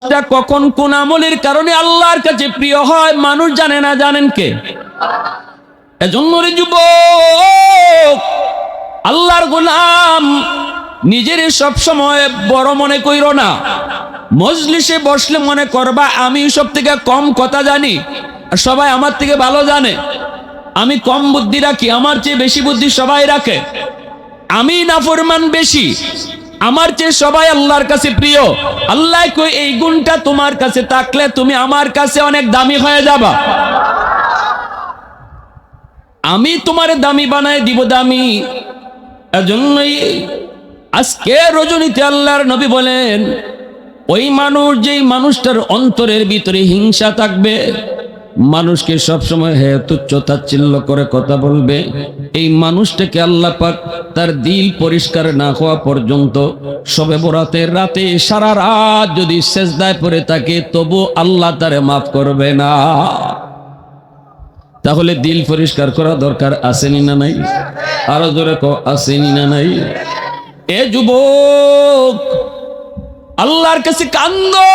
কখন কোন আমলের কারণে আল্লাহর কাছে প্রিয় হয় মানুষ জানে না, জানেন কে? এজন্য রে যুবক, আল্লাহর গোলাম নিজের সব সময় বড় মনে কইরো না। মজলিসে বসলে মনে করবা আমি সব থেকে কম কথা জানি আর সবাই আমার থেকে ভালো জানে, আমি কম বুদ্ধি রাখি, আমার চেয়ে বেশি বুদ্ধি সবাই রাখে, আমি নাফরমান বেশি, আমার চেয়ে সবাই আল্লাহর কাছে প্রিয়। আল্লাহ কই এই গুণটা তোমার কাছে থাকলে তুমি আমার কাছে অনেক দামি হয়ে যাবা, আমি তোমার দামি বানায় দিব দামি। এজন্যই আজকে রজনীতে আল্লাহর নবী বলেন ওই মানুষ, যেই মানুষটার অন্তরের ভিতরে হিংসা থাকবে, মানুষকে সবসময় হে তুচ্ছ তাচ্ছিল্য করে কথা বলবে, এই মানুষটাকে আল্লাহ পাক তার দিল পরিষ্কার না হওয়া পর্যন্ত শবে বরাতের রাতে সারা রাত যদি সেজদায় পড়ে থাকে তবু আল্লাহ তারে মাফ করবে না। তাহলে দিল পরিষ্কার করা দরকার আসেনি না নাই? আরো জোরে কো আসেনি না নাই? এ যুবক, আল্লাহর কাছে কান্দো।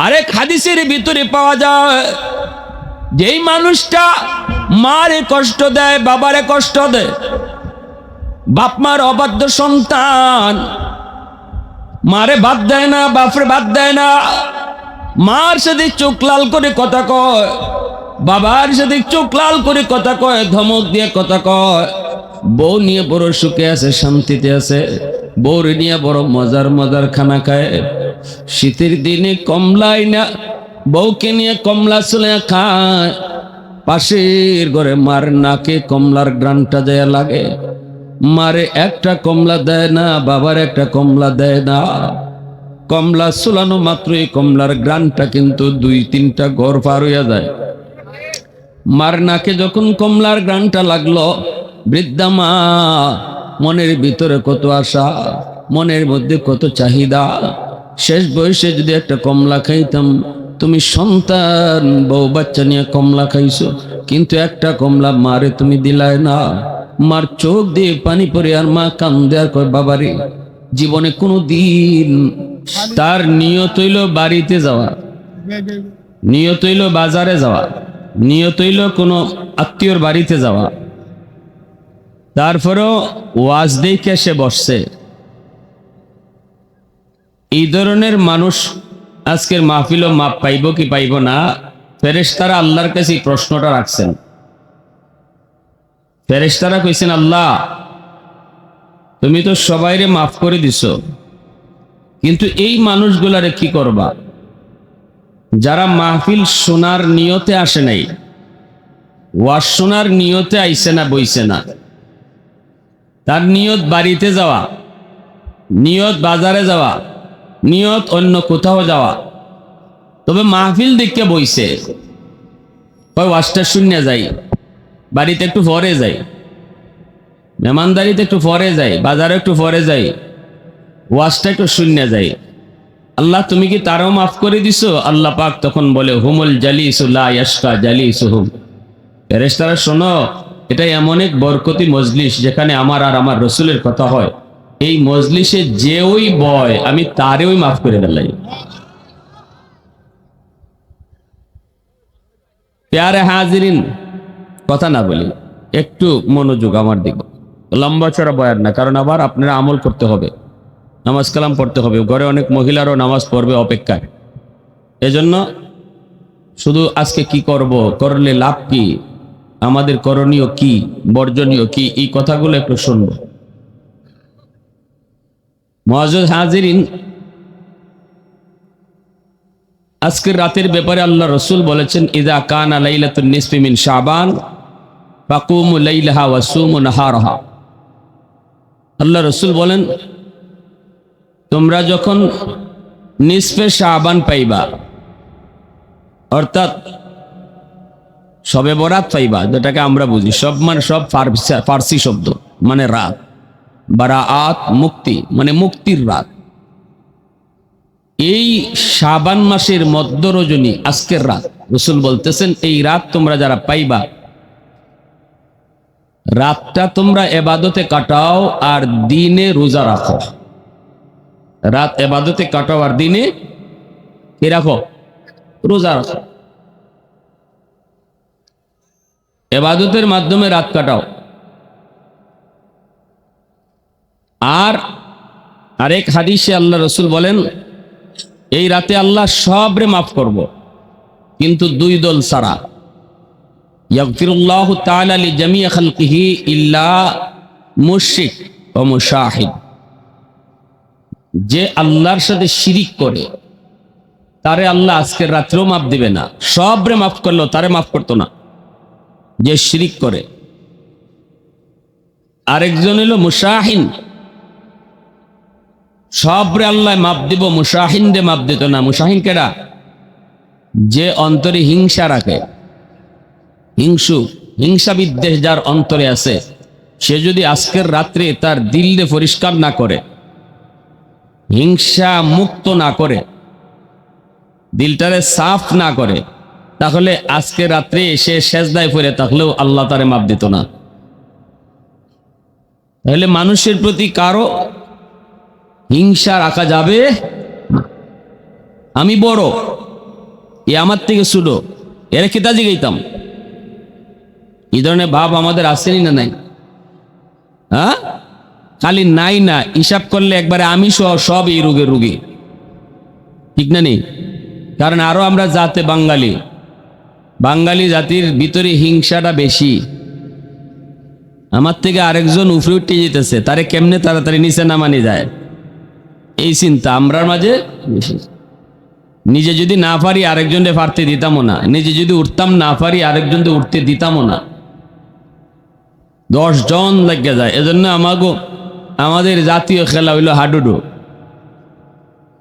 আরেক হাদিসের ভিতরে পাওয়া যায় যেই মানুষটা মারে কষ্ট দেয়, বাবারে কষ্ট দেয়, বাপ মার অবাধ্য সন্তান, মারে বাদ দেয় না, বাপরে বাদ দেয় না, মার সাথে চোখ লাল করে কথা কয়, বাবার সাথে চোখ লাল করে কথা কয়, ধমক দিয়ে কথা কয়, বউ নিয়ে বড় সুখে আছে, শান্তিতে আছে, বউর নিয়ে বড় মজার মজার খানা খায়, শীতের দিনে কমলাই না বউকে নিয়ে কমলা চলে খায়, পাশের ঘরে মার নাকে কমলার গ্রানটা দেয়া লাগে, মারে একটা কমলা দেয় না, বাবার একটা কমলা দেয় না, কমলা চুলানো মাত্রই কমলার গ্রানটা কিন্তু 2-3টা ঘর পার হইয়া যায়। মার নাকে যখন কমলার গ্রানটা লাগলো, বৃদ্ধা মা মনের ভিতরে কত আশা, মনের মধ্যে কত চাহিদা, শেষ বয়সে যদি একটা কমলা খাইতাম। তুমি সন্তান বউ বাচ্চা নিয়ে কমলা খাইছো, কিন্তু একটা কমলা মারে তুমি দিলাই না। মার চোখ দিয়ে পানি পড়ে আর মা কান্দে আর কয় বাবারে, জীবনে কোনো দিন তার নিয়ত হইল বাড়িতে যাওয়া, নিয়ত হইল বাজারে যাওয়া, নিয়ত হইল কোনো আত্মীয়র বাড়িতে যাওয়া, তারপরেও ওয়াজ দেখে সে বসছে। এই ধরনের মানুষ আজকের মাহফিলও মাপ পাইব কি পাইব না? ফেরেশতারা আল্লাহর কাছে প্রশ্নটা রাখছেন। ফেরেশতারা কইছেন আল্লাহ তুমি তো সবাইরে মাফ করে দিছো, কিন্তু এই মানুষগুলারে কি করবা যারা মাহফিল শোনার নিয়তে আসে নাই, ওয়াজ শোনার নিয়তে আইছে না, বইছে না, তার নিয়ত বাড়িতে যাওয়া, নিয়ত বাজারে যাওয়া, নিয়ত অন্য কোথাও যাওয়া, তবে মাহফিল দেখতে বইছে, ওয়াজটা শূন্য যাই, বাড়িতে একটু পরে যাই, মেহমানদারিতে একটু পরে যাই, বাজারে একটু পরে যাই, ওয়াজটা একটু শূন্য যাই, আল্লাহ তুমি কি তারাও মাফ করে দিছো? আল্লাহ পাক তখন বলে হুমুল জালিসু লা ইয়াশকা জালিসুহুম। ফেরেশতারা শোনো, এটা এমন এক বরকতি মজলিস যেখানে আমার আর আমার রসুলের কথা হয়, এই মজলিসে যে ওই বয় আমি তারেও মাফ করে দিলাই। প্যারে হাজিরিন, কথা না বলি, একটু মনোযোগ আমার দিকে, লম্বা চড়া বয়ার না, কারণ আবার আপনারা আমল করতে হবে, নামাজ কালাম পড়তে হবে, ঘরে অনেক মহিলারও নামাজ পড়বে অপেক্ষায়। এজন্য শুধু আজকে কি করব, করলে লাভ কি, আমাদের করণীয় কি, বর্জনীয় কি, এই কথাগুলো একটু শুনবো। মুআজ্জাজ হাজিরিন, আজকের রাতের ব্যাপারে আল্লাহ রসুল বলেছেন ইযা কানা লাইলাতুন নিসফি মিন শাবান ফাকুমু লাইলাহা ওয়া সুমু নাহারাহা। আল্লাহ রসুল বলেন তোমরা যখন নিসফে শাবান পাইবা, অর্থাৎ শবে বরাত পাইবা, যেটাকে আমরা বুঝি সব মানে সব ফার্সি শব্দ, মানে রাত, বারাআত মুক্তি, মানে মুক্তির রাত। এই শাবান মাসের মধ্য রজনী আজকের রাত, রাসূল বলতেছেন এই রাত তোমরা যারা পাইবা, রাতটা তোমরা ইবাদতে কাটাও আর দিনে রোজা রাখো। রাত এবাদতে কাটাও আর দিনে কি রাখো? রোজা রাখো। এবাদতের মাধ্যমে রাত কাটাও। আর আরেক হাদিসে আল্লাহ রসুল বলেন, এই রাতে আল্লাহ সবরে মাফ করব, কিন্তু দুই দল ছাড়া। ইয়াগফিরুল্লাহু তাআলা লিজামিই খালকিহি ইল্লা মুশরিক ওয়া মুশাহিদ। যে আল্লাহর সাথে শিরিক করে তারে আল্লাহ আজকের রাত্রেও মাফ দিবে না। সবরে মাফ করলো, তারে মাফ করতো না যে শিরিক করে। আরেকজন হলো মুশাহিন, সবরে আল্লাহ মাফ দিব, মুশাহিন দে মাফ দিত না। মুশাহিন কেডা? যে অন্তরে হিংসা রাখে, হিংসা বিদ্বেষ যার অন্তরে আছে, সে যদি আজকের রাত্রে তার দিলকে পরিষ্কার না করে, হিংসা মুক্ত না করে, দিলটারে সাফ না করে, তাহলে আজকে রাত্রে সে সেজদায় পড়ে থাকলেও আল্লাহ তারে মাফ দিত না। তাহলে মানুষের প্রতি কারো হিংসা রাখা যাবে না। আমি বড়, এ আমার থেকে ছোট, এর খেতাজি গাইতাম, এই ধরনের ভাব আমাদের আসেনি না নাই? হ্যাঁ, খালি নাই না, হিসাব করলে একবারে আমি সব এই রোগের রোগী, ঠিক না নেই? কারণ আরো আমরা জাতে বাঙালি জাতির ভিতরে হিংসাটা বেশি। আমার থেকে আরেকজন উপরে উঠে যেতেছে, তারে কেমনে তাড়াতাড়ি নিচে নামানি যায়, এই চিন্তা আমরার মাঝে বেশি। নিজে যদি না পারি আরেকজনকে পারতে দিতামও না, নিজে যদি উঠতাম না পারি আরেকজনকে উঠতে দিতামও না। 10 জন লেগে যায়। এজন্য আমাদের জাতীয় খেলা হইল হাডুডু।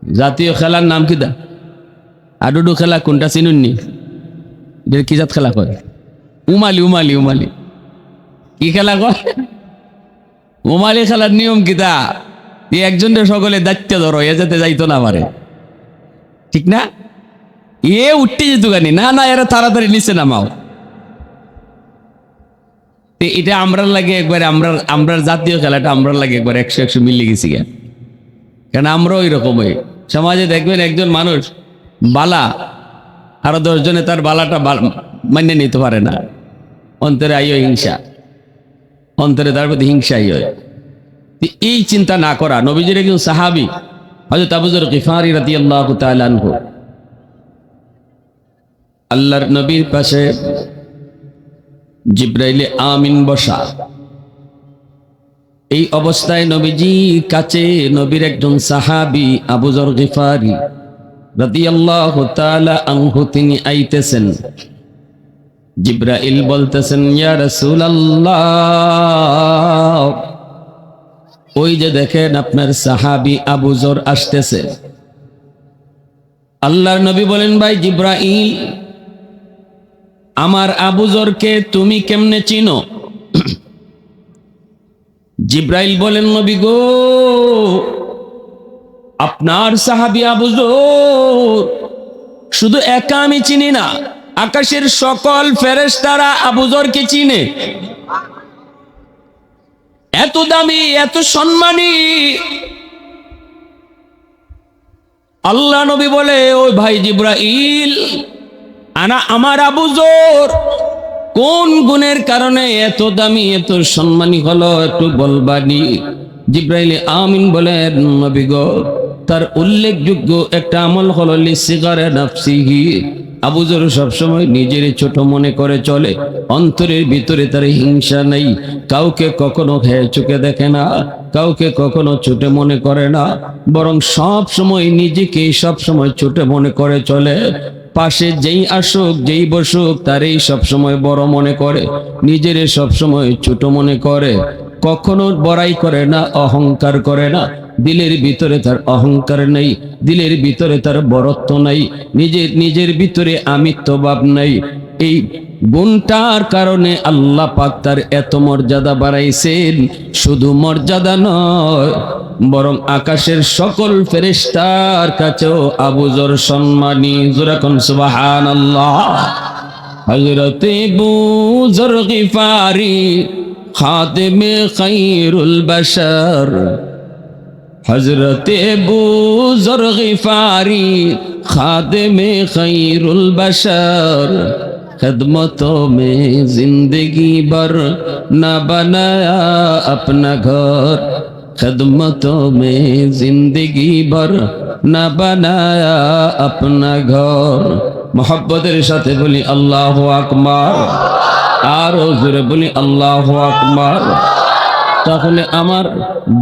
জাতীয় খেলার নাম কি দা? হাডুডু খেলা। কোনটা চিনুননি? কি জাত খেলা কয়? উমালি। কি খেলা কয়? উমালি খেলার নিয়ম কিতা? একজনের সকলে দায়িত্ব ধরো, এ যাতে যাইতো না পারে, ঠিক না? এ উঠতে যেত গানি না, এরা তাড়াতাড়ি নিচে নামাও। এটা আমরা লাগে একবারে, আমরা জাতীয় খেলাটা আমরা লাগে একবার 100 মিলে গেছি কেন? কেন আমরাও ওই রকম। সমাজে দেখবেন একজন মানুষ বালা, আরো 10 জনে তার বালাটা মান্য নিতে পারে না, অন্তরে আইও হিংসা, অন্তরে তার প্রতি হিংসাই হয়। এই চিন্তা না করা। নবীজির একজন সাহাবী হযরত আবু যর গিফারী রাদিয়াল্লাহু তাআলা আনহু, আল্লাহর নবীর পাশে জিবরাইল আমিন বসা। এই অবস্থায় নবীজির কাছে নবীর একজন সাহাবী আবু যর গিফারী রাদিয়াল্লাহু তাআলা আনহু তিনি আইতেছেন। জিবরাইল বলতেছেন, ইয়া রাসূলুল্লাহ, ওই যে দেখেন আপনার সাহাবী আবু যর আসতেছে। আল্লাহর নবী বলেন, ভাই জিবরাইল, আমার আবু যরকে তুমি কেমনে চিনো? জিবরাইল বলেন, নবী গো, আপনার সাহাবী আবু যর শুধু একা আমি চিনি না, আকাশের সকল ফেরেশতারা আবু যরকে চিনে। এত দামি, এত সম্মানী। আল্লাহ নবী বলে, ওই ভাই জিবরাইল, আমার আবু যর কোন গুণের কারণে এত দামি, এত সম্মানী হলো, একটু বলবানি? জিবরাইল আমিন বলেন, নবী গো, তার উল্লেখযোগ্য একটা আমল হলো লিসিগারে নাফসিহি। আবু যর সবসময় নিজের ছোট মনে করে চলে, অন্তরের ভিতরে তার হিংসা নেই, কাউকে কখনো হেয় চোখে দেখে না, কাউকে কখনো ছোট মনে করে না, বরং সব সময় নিজেকে সব সময় ছোট মনে করে চলে। পাশে যেই আসুক, যেই বসুক, তারই সবসময় বড় মনে করে, নিজের সবসময় ছোট মনে করে, কখনো বড়াই করে না, অহংকার করে না। দিলের ভিতরে তার অহংকার নেই, দিলের ভিতরে তার বড়ত্ব নাই, নিজের ভিতরে আমিত্বভাব নাই। এই গুণটার কারণে আল্লাহ পাক তার এত মর্যাদা বাড়াইছেন। শুধু মর্যাদা নয়, বরং আকাশের সকল ফেরেশতার কাছেও আবু যর সম্মানী। জোরে কোন সুবহানাল্লাহ। হযরত আবু যর গিফারী খাদেমে খায়রুল বাশার, हजरत अबू ज़र ग़िफ़ारी खादिमे खैरुल बशर खिदमतों में जिंदगी भर न बनाया अपना घर खिदमतों में जिंदगी भर न बनाया अपना घर मोहब्बतेर साथे बोली अल्लाहु আকবার आरो जोरे बोली अल्लाहु আকবার তাহলে আমার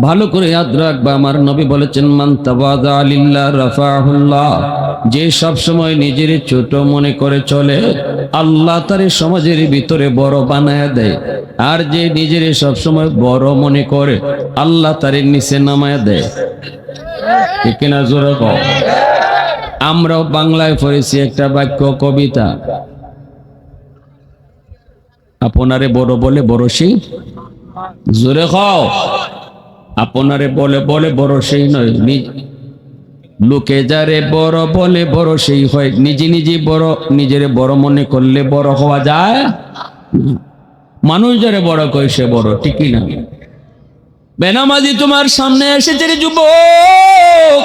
ভালো করে याद রাখবা আমার নবী বলেছেন মান তাওয়াদা লিল্লাহ রাফাহুল্লাহ যে সব সময় নিজের ছোট মনে করে চলে আল্লাহ তার সমাজের ভিতরে বড় বানায় দেয় আর যে নিজের সব সময় বড় মনে করে আল্লাহ তার নিচে নামায় দেয় ঠিক না জোরে কও আমরাও বাংলায় পড়েছি একটা বাক্য কবিতা আপনারে বড় বলে বড় সেই জোরে খাও আপনারে বলে বলে বড় সেই নয় লোকে যারে বড় বলে বড় সেই হয় নিজে নিজে বড় নিজের বড় মনে করলে বড় হওয়া যায় মানুষ যারে বড় কয় সে বড় ঠিকই না বেনামাজি তোমার সামনে এসেছে রে যুবক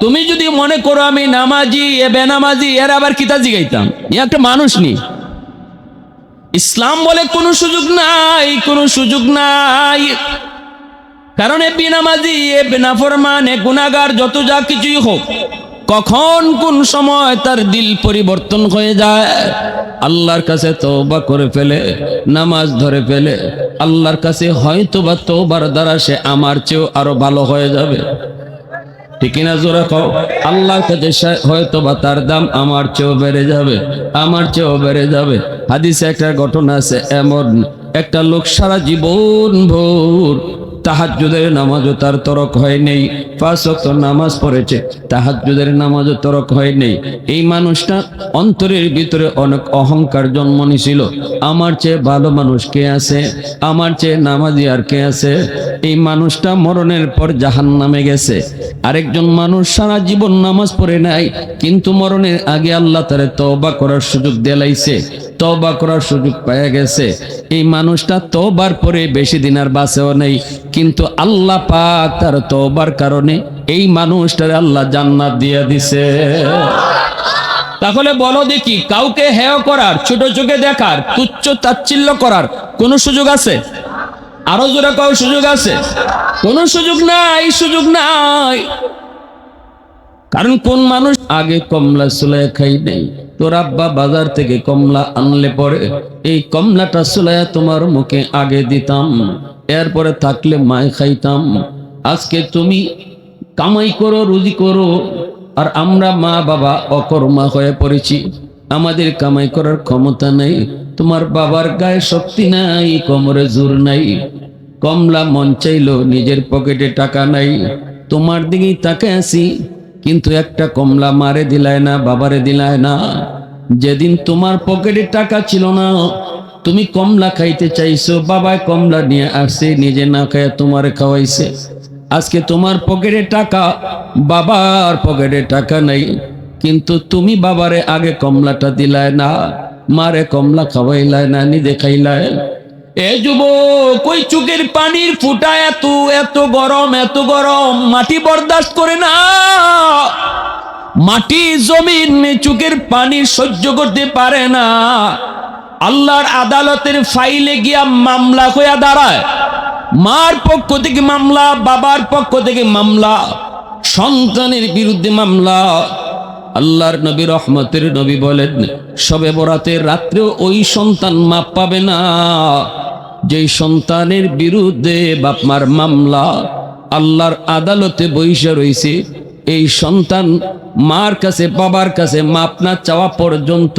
তুমি যদি মনে করো আমি নামাজি এ বেনামাজি এর আবার কিতা জিগাইতাম এ একটা মানুষ নি ইসলাম বলে কোনো সুযোগ নাই কোনো সুযোগ নাই কারণ এ বেনামাজি এ বেনাফরমান এ গুনাহগার যত যা কিছুই হোক কখন কোন সময় তার দিল পরিবর্তন হয়ে যায় আল্লাহর কাছে তওবা করে ফেলে নামাজ ধরে ফেলে আল্লাহর কাছে হয়তোবা তওবার দ্বারা সে আমার চেয়েও আরো ভালো হয়ে যাবে ঠিক না জোরে কও আল্লাহর কাছে হয়তোবা তার দাম আমার চেয়েও বেড়ে যাবে আমার চেয়েও বেড়ে যাবে হাদিসে একটা ঘটনা আছে এমন একটা লোক সারা জীবন ভোর তাহাজ্জুদের নামাজও তার তরক হয় নেই 5 ওয়াক্ত নামাজ পড়েছে তাহাজ্জুদের নামাজও তরক হয় নেই এই মানুষটা অন্তরের ভিতরে অনেক অহংকার জন্ম নিয়েছিল আমার চেয়ে ভালো মানুষ কে আছে আমার চেয়ে নামাজি আর কে আছে এই মানুষটা মরণের পর জাহান্নামে গেছে আরেকজন মানুষ সারা জীবন নামাজ পড়ে নাই কিন্তু মরণের আগে আল্লাহ তারে তওবা করার সুযোগ দিলাইছে তওবা করার সুযোগ পেয়ে গেছে এই মানুষটা তওবার পরে বেশি দিন আর বাঁচেও নেই কিন্তু আল্লাহ পাক তার তওবার কারণে এই মানুষটারে আল্লাহ জান্নাত দিয়ে দিছে তাহলে বলো দেখি কাউকে হেয় করার ছোট চোখে দেখার তুচ্ছ তাচ্ছিল্য করার কোনো সুযোগ আছে আরো জোরে কও সুযোগ আছে কোনো সুযোগ নাই সুযোগ নাই কারণ কোন মানুষ আগে কমলা সুলাইয়া খাই নেই তোর আব্বা বাজার থেকে কমলা আনলে পরে এই কমলাটা সুলাইয়া তোমার মুখে আগে দিতাম এরপরে থাকলে মায় খাইতাম আজকে তুমি কামাই করো রুজি করো আর আমরা মা বাবা অকর্মা হয়ে পড়েছি আমাদের কামাই করার ক্ষমতা নেই তোমার বাবার গায়ে শক্তি নাই কোমরে জোর নাই কমলা মন চাইলো নিজের পকেটে টাকা নাই তোমার দিকেই তাকায় আছি কিন্তু একটা কমলা মারে দিলায় না বাবারে দিলায় না যেদিন তোমার পকেটে টাকা ছিল না তুমি কমলা খাইতে চাইছো বাবা কমলা নিয়ে আসছে নিজে না খায় তোমারে খাওয়াইছে আজকে তোমার পকেটে টাকা বাবার পকেটে টাকা নাই কিন্তু তুমি বাবারে আগে কমলাটা দিলায় না মারে কমলা খাওয়াইলায় না নিজে খাইলায় এ যুবক কই চোখের পানির ফুটা এত এত গরম মাটি বরদাস্ত করে না মাটি জমিন চোখের পানি সহ্য করতে পারে না আল্লাহর আদালতের ফাইলে গিয়া মামলা হয়ে দাঁড়ায় মার পক্ষ থেকে মামলা বাবার পক্ষ থেকে মামলা সন্তানের বিরুদ্ধে মামলা আল্লাহর নবী রহমতের নবী বলেন শবে বরাতের রাত্রেও ওই সন্তান মাপ পাবে না যেই সন্তানের বিরুদ্ধে বাপ মার মামলা আল্লাহর আদালতে বইসা রইছে এই সন্তান মার কাছে বাবার কাছে মাপ না চাওয়া পর্যন্ত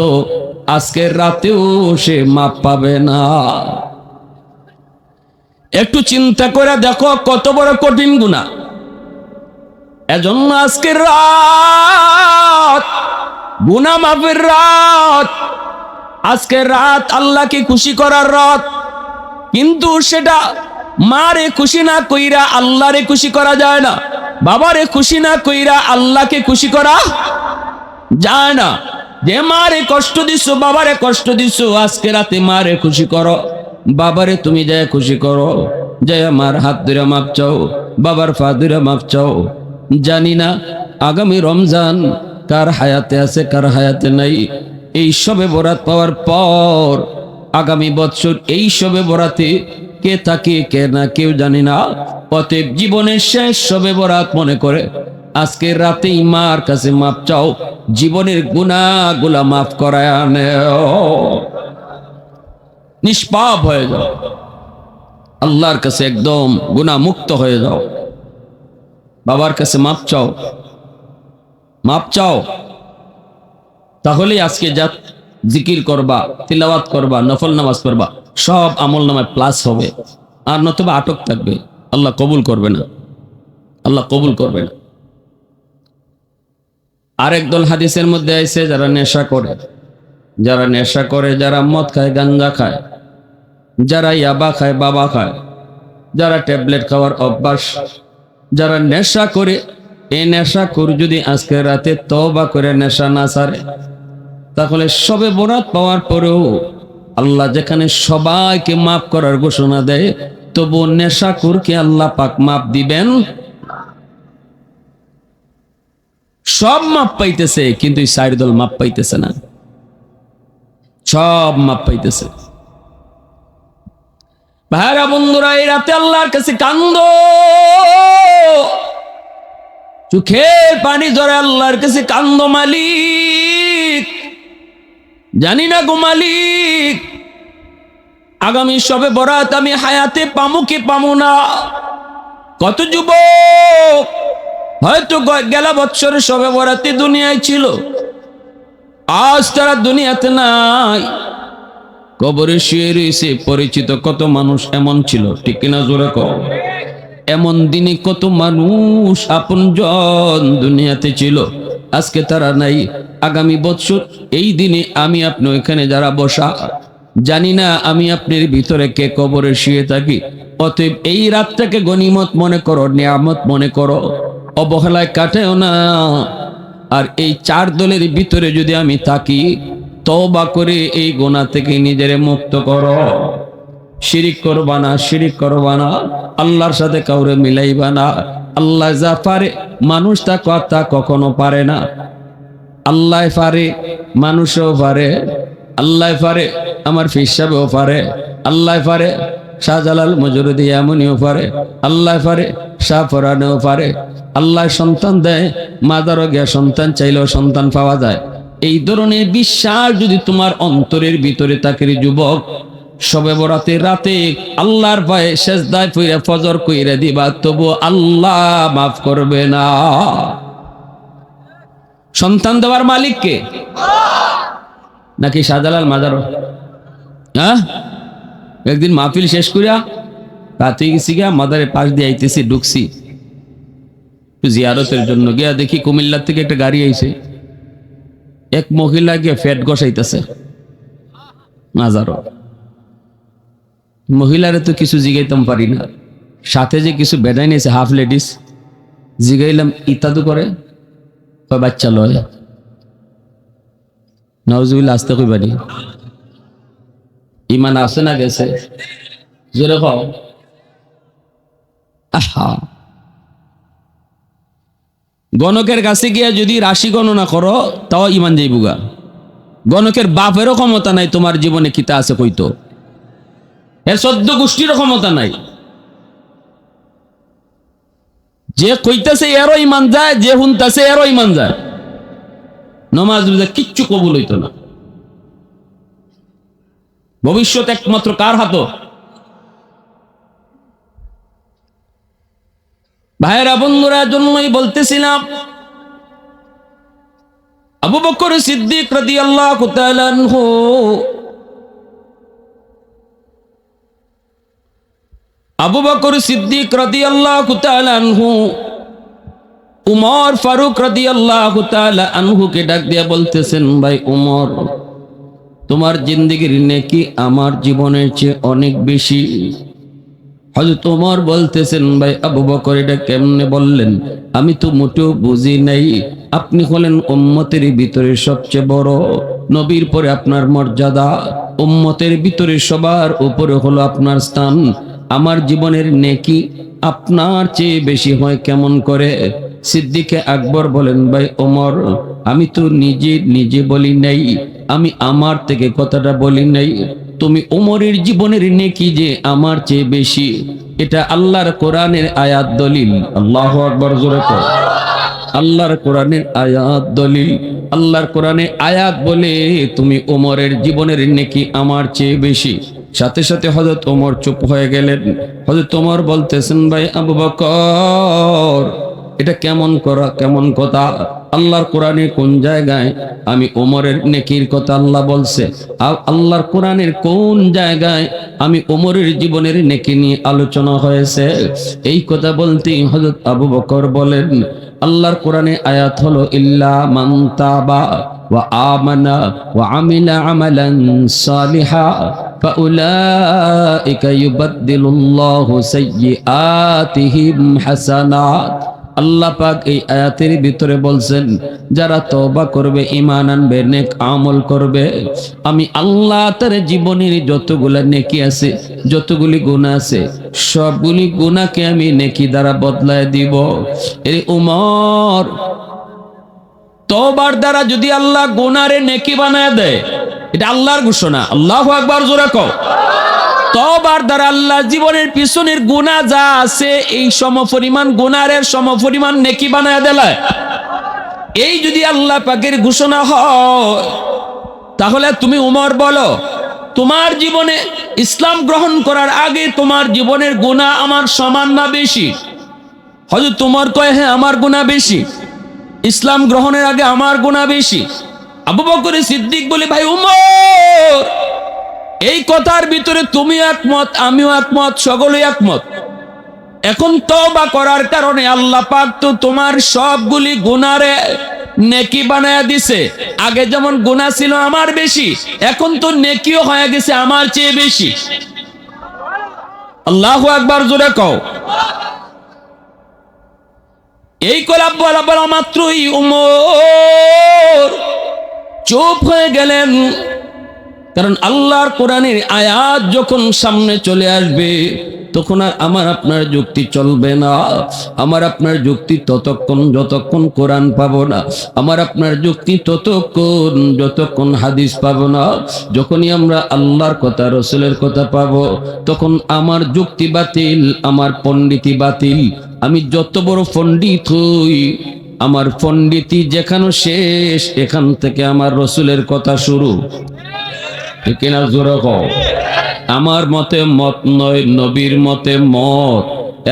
আজকের রাতেও সে মাপ পাবে না একটু চিন্তা করে দেখো কত বড় কঠিন গুনাহ এজন্য আজকের রাত গুনাহ মাফের রাত আজকের রাত আল্লাহকে খুশি করার রাত কিন্তু সেটা মারে খুশি না কইরা আল্লাহরে খুশি করা যায় না বাবারে খুশি না কইরা আল্লাহকে খুশি করা যায় না যে মারে কষ্ট দিছো বাবারে কষ্ট দিছো আজকে রাতে মারে খুশি করো বাবারে তুমি যায় খুশি করো যায় আমার হাত ধরে মাপ চাও বাবার ফাদুরা মাপ চাও। জানি না আগামী রমজান কার হায়াতে আছে কার হায়াতে নাই। এই শবে বরাত পাওয়ার পর আগামী বছর এই শবে বরাতে কে থাকে কে না কেউ জানি না। অতএব জীবনের শেষ শবে বরাত মনে করে আজকের রাতেই মার কাছে মাপ চাও, জীবনের গুনাহগুলা মাফ করায় আনেও, নিষ্পাপ হয়ে যাও, আল্লাহর কাছে একদম গুনাহ মুক্ত হয়ে যাও। বাবার কাছে মাপ চাও, মাপ চাও। তাহলে আজকে যা জিকির করবা, তিলাওয়াত করবা, নফল নামাজ পড়বা, সব আমল নামায় প্লাস হবে। আর নতুবা আটক থাকবে, আল্লাহ কবুল করবে না, আল্লাহ কবুল করবে না। আরেক দল হাদিসের মধ্যে আইছে যারা নেশা করে, যারা নেশা করে, যারা মদ খায়, গাঞ্জা খায়, যারা ইয়াবা খায়, বাবা খায়, যারা ট্যাবলেট খাওয়ার অভ্যাস, যারা নেশা করে, এই নেশা করে যদি আজকে রাতে তওবা করে নেশা না ছাড়ে, তাহলে শবে বরাত পাওয়ার পরেও আল্লাহ যেখানে সবাইকে মাফ করার ঘোষণা দেয়, তবু নেশা করকে আল্লাহ পাক মাফ দিবেন। সব মাপ পাইতেছে, কিন্তু এই চার দল মাপ পাইতেছে না, সব মাপ পাইতেছে। ভাইরা বন্ধুরা, এই রাতে আল্লাহর কাছে কান্দো, চোখের পানি ঝরে আল্লাহর কাছে কান্দো। মালিক, জানি না গো মালিক, আগামী শবে বরাত আমি হায়াতে পামু কি পামু না। কত যুবক হয়তো গেলা বছর শবে বরাতে দুনিয়ায় ছিল, আজ তারা দুনিয়াতে নাই, কবরে শুয়ে রয়েছে। পরিচিত কত মানুষ এমন ছিল, ঠিক কিনা জোরে কও? এমন দিনে কত মানুষ আপনজন দুনিয়াতে ছিল, আজকে তারা নাই। আগামী বছর এই দিনে আমি আপনি এখানে যারা বসা, জানি না আমি আপনার ভিতরে কে কবরে শুয়ে থাকি। অতএব এই রাতটাকে গনিমত মনে করো, নিয়ামত মনে করো, অবহেলায় কাটেও না। আর এই চার দলের ভিতরে যদি আমি থাকি, তওবা করে এই গুনাহ থেকে নিজেরে মুক্ত করো। শিরিক করবা না, শিরিক করবা না, আল্লাহর সাথে কাউরে মিলাইবা না। আল্লাহ যা পারে মানুষ তা কথা কখনো পারে না। আল্লাহ পারে, মানুষও পারে, আল্লাহ পারে, আমার পীর সাহেবও পারে, আল্লাহ পারে, শাহজালাল মজরুদি এমনিও পারে, আল্লাহ পারে, শাহ ফরানেও পারে। আল্লাহ সন্তান দেয়, মাদারও গিয়া সন্তান চাইলেও সন্তান পাওয়া যায়। এই ধরনের বিশ্বাস যদি তোমার অন্তরের ভিতরে থাকে যুবক, শবে বরাতের রাতে আল্লাহর পায়ে সেজদায় পইরা ফজর কইরা দিবা, তবু আল্লাহ মাফ করবে না। সন্তান দেওয়ার মালিক কে? নাকি শাহজালাল মাজারও? হ্যাঁ, একদিন মাহফিল শেষ করিয়া রাতে গেছি গিয়া, মাদারের পাশ দিয়ে আইতেছি, ঢুকছি জিয়ারতের জন্য, গিয়া দেখি কুমিল্লার থেকে একটা গাড়ি আইছে, এক মহিলা গিয়ে ফ্যাট গসাইতেছে মাজারও। মহিলারে তো কিছু জিগাইতাম পারি না, সাথে যে কিছু বেড়াই নিয়েছে হাফ লেডিস, জিগাইলাম ইত্যাদু করে, বাচ্চা লয়। নাউজুবিল্লাহ, আসতে কইবানি, ইমান আছে না গেছে? জোরে কও। আহা, গণকের কাছে গিয়া যদি রাশি গণনা করো তাও ইমান যাইবুগা। গণকের বাপেরও ক্ষমতা নাই তোমার জীবনে কিতা আছে কইতো, এর 14 গোষ্ঠীরও ক্ষমতা নাই। যে কইতাছে এরও ইমান যায়, যে হুনতাছে এরও ইমান যায়। নমাজ রোজা কিচ্ছু কবুল হইতো না। ভবিষ্যৎ একমাত্র কার হাত? ভাইরা বন্ধুরা, জন্যই বলতেছিলাম, আবু বকর সিদ্দিক রাদিয়াল্লাহু তাআলা আনহু আবু বকর সিদ্দিক রাদিয়াল্লাহু তাআলা আনহু উমর ফারুক রাদিয়াল্লাহু তাআলা আনহুকে ডাক দিয়ে বলতেছেন, ভাই উমর, তোমার জিন্দেগির নেকি আমার জীবনের চেয়ে অনেক বেশি। হযরত উমর বলতেছেন, ভাই আবু বকর এটা কেমনে বললেন? আমি তো মোটেও বুঝি নাই। আপনি হলেন উম্মতের ভিতরে সবচেয়ে বড়, নবীর পরে আপনার মর্যাদা, উম্মতের ভিতরে সবার উপরে হলো আপনার স্থান। আমার জীবনের নেকি আপনার চেয়ে বেশি হয় কেমন করে? সিদ্দিকে আকবর বলেন, ভাই ওমর, আমি তো নিজে বলি নাই, আমি আমার থেকে কথাটা বলি নাই। তুমি ওমরের জীবনের নেকি যে আমার চেয়ে বেশি, এটা আল্লাহর কোরআনের আয়াত দলিল। আল্লাহু আকবার, জোরে কর। আল্লাহর কোরআনের আয়াত দলিল। আল্লাহর কোরআনে আয়াত বলে তুমি ওমরের জীবনের নেকি আমার চেয়ে বেশি। সাথে সাথে হযরত ওমর চুপ হয়ে গেলেন। হযরত ওমর বলতেছেন, ভাই আবু বকর, এটা কেমন কথা? আল্লাহর কোরআনে কোন জায়গায় আমি ওমরের নেকির কথা আল্লাহ বলছে? আর আল্লাহর কোরআনের কোন জায়গায় আমি ওমরের জীবনের নেকি নিয়ে আলোচনা হয়েছে? এই কথা বলতেই হযরত আবু বকর বলেন, আল্লাহর কোরআনে আয়াত হলো, ইল্লা মান তাবা ওয়া আমানা ওয়া আমিলা আমালান সালিহা ফাউলাইকা ইউবাদদিলুল্লাহু সাইয়্যাতিহিম হাসানাত। আল্লাহ পাক এই আয়াতের ভিতরে বলছেন, যারা তওবা করবে, ঈমান আনবে, নেক আমল করবে, আমি আল্লাহ তার জীবনের যতগুলা নেকি আছে, যতগুলি গুনাহ আছে, সবগুলি গুনাহকে আমি নেকি দ্বারা বদলায় দিব। এই উমর, তওবার দ্বারা যদি আল্লাহ গুনারে নেকি বানায় দেয়, এটা আল্লাহর ঘোষণা। আল্লাহু আকবার, জোরে কও। তওবার দ্বারা আল্লাহ জীবনের পিছনের গুনাহ যা আছে এই সমপরিমাণ গুনাহের সমপরিমাণ নেকি বানায় দেয়। এই যদি আল্লাহ পাকের ঘোষণা হয়, তাহলে তুমি উমর বলো, তোমার জীবনে ইসলাম গ্রহণ করার আগে তোমার জীবনের গুনাহ আমার সমান না বেশি? হযরত উমর কয়, হ্যাঁ আমার গুনাহ বেশি। ইসলাম গ্রহণের আগে আমার গুনাহ বেশি। আবু বকর সিদ্দিক বলে, ভাই উমর, এই কথার ভিতরে তুমি একমত, আমিও একমত, সকলেই একমত। এখন তওবা করার কারণে আল্লাহ পাক তো তোমার সবগুলি গুনারে নেকি বানায়া দিছে। আগে যেমন গুনাহ ছিল আমার বেশি, এখন তো নেকিও হয়ে গেছে আমার চেয়ে বেশি। আল্লাহু আকবার, জোরে কও। এই কথা বলা মাত্রই উমর চুপ হয়ে গেলেন। কারণ আল্লাহর কোরআনের আয়াত যখন সামনে চলে আসবে, তখন আর আমার আপনার যুক্তি চলবে না। আমার আপনার যুক্তি ততক্ষণ যতক্ষণ কোরআন পাবো না, আমার আপনার যুক্তি ততক্ষণ যতক্ষণ হাদিস পাবো না। যখনই আমরা আল্লাহর কথা, রসুলের কথা পাবো, তখন আমার যুক্তি বাতিল, আমার পণ্ডিতি বাতিল। আমি যত বড় পণ্ডিত হই, আমার পণ্ডিতি যেখানে শেষ, এখান থেকে আমার রসুলের কথা শুরু। ঠিক না, জোরে কও। আমার মতে মত নয়, নবীর মতে মত,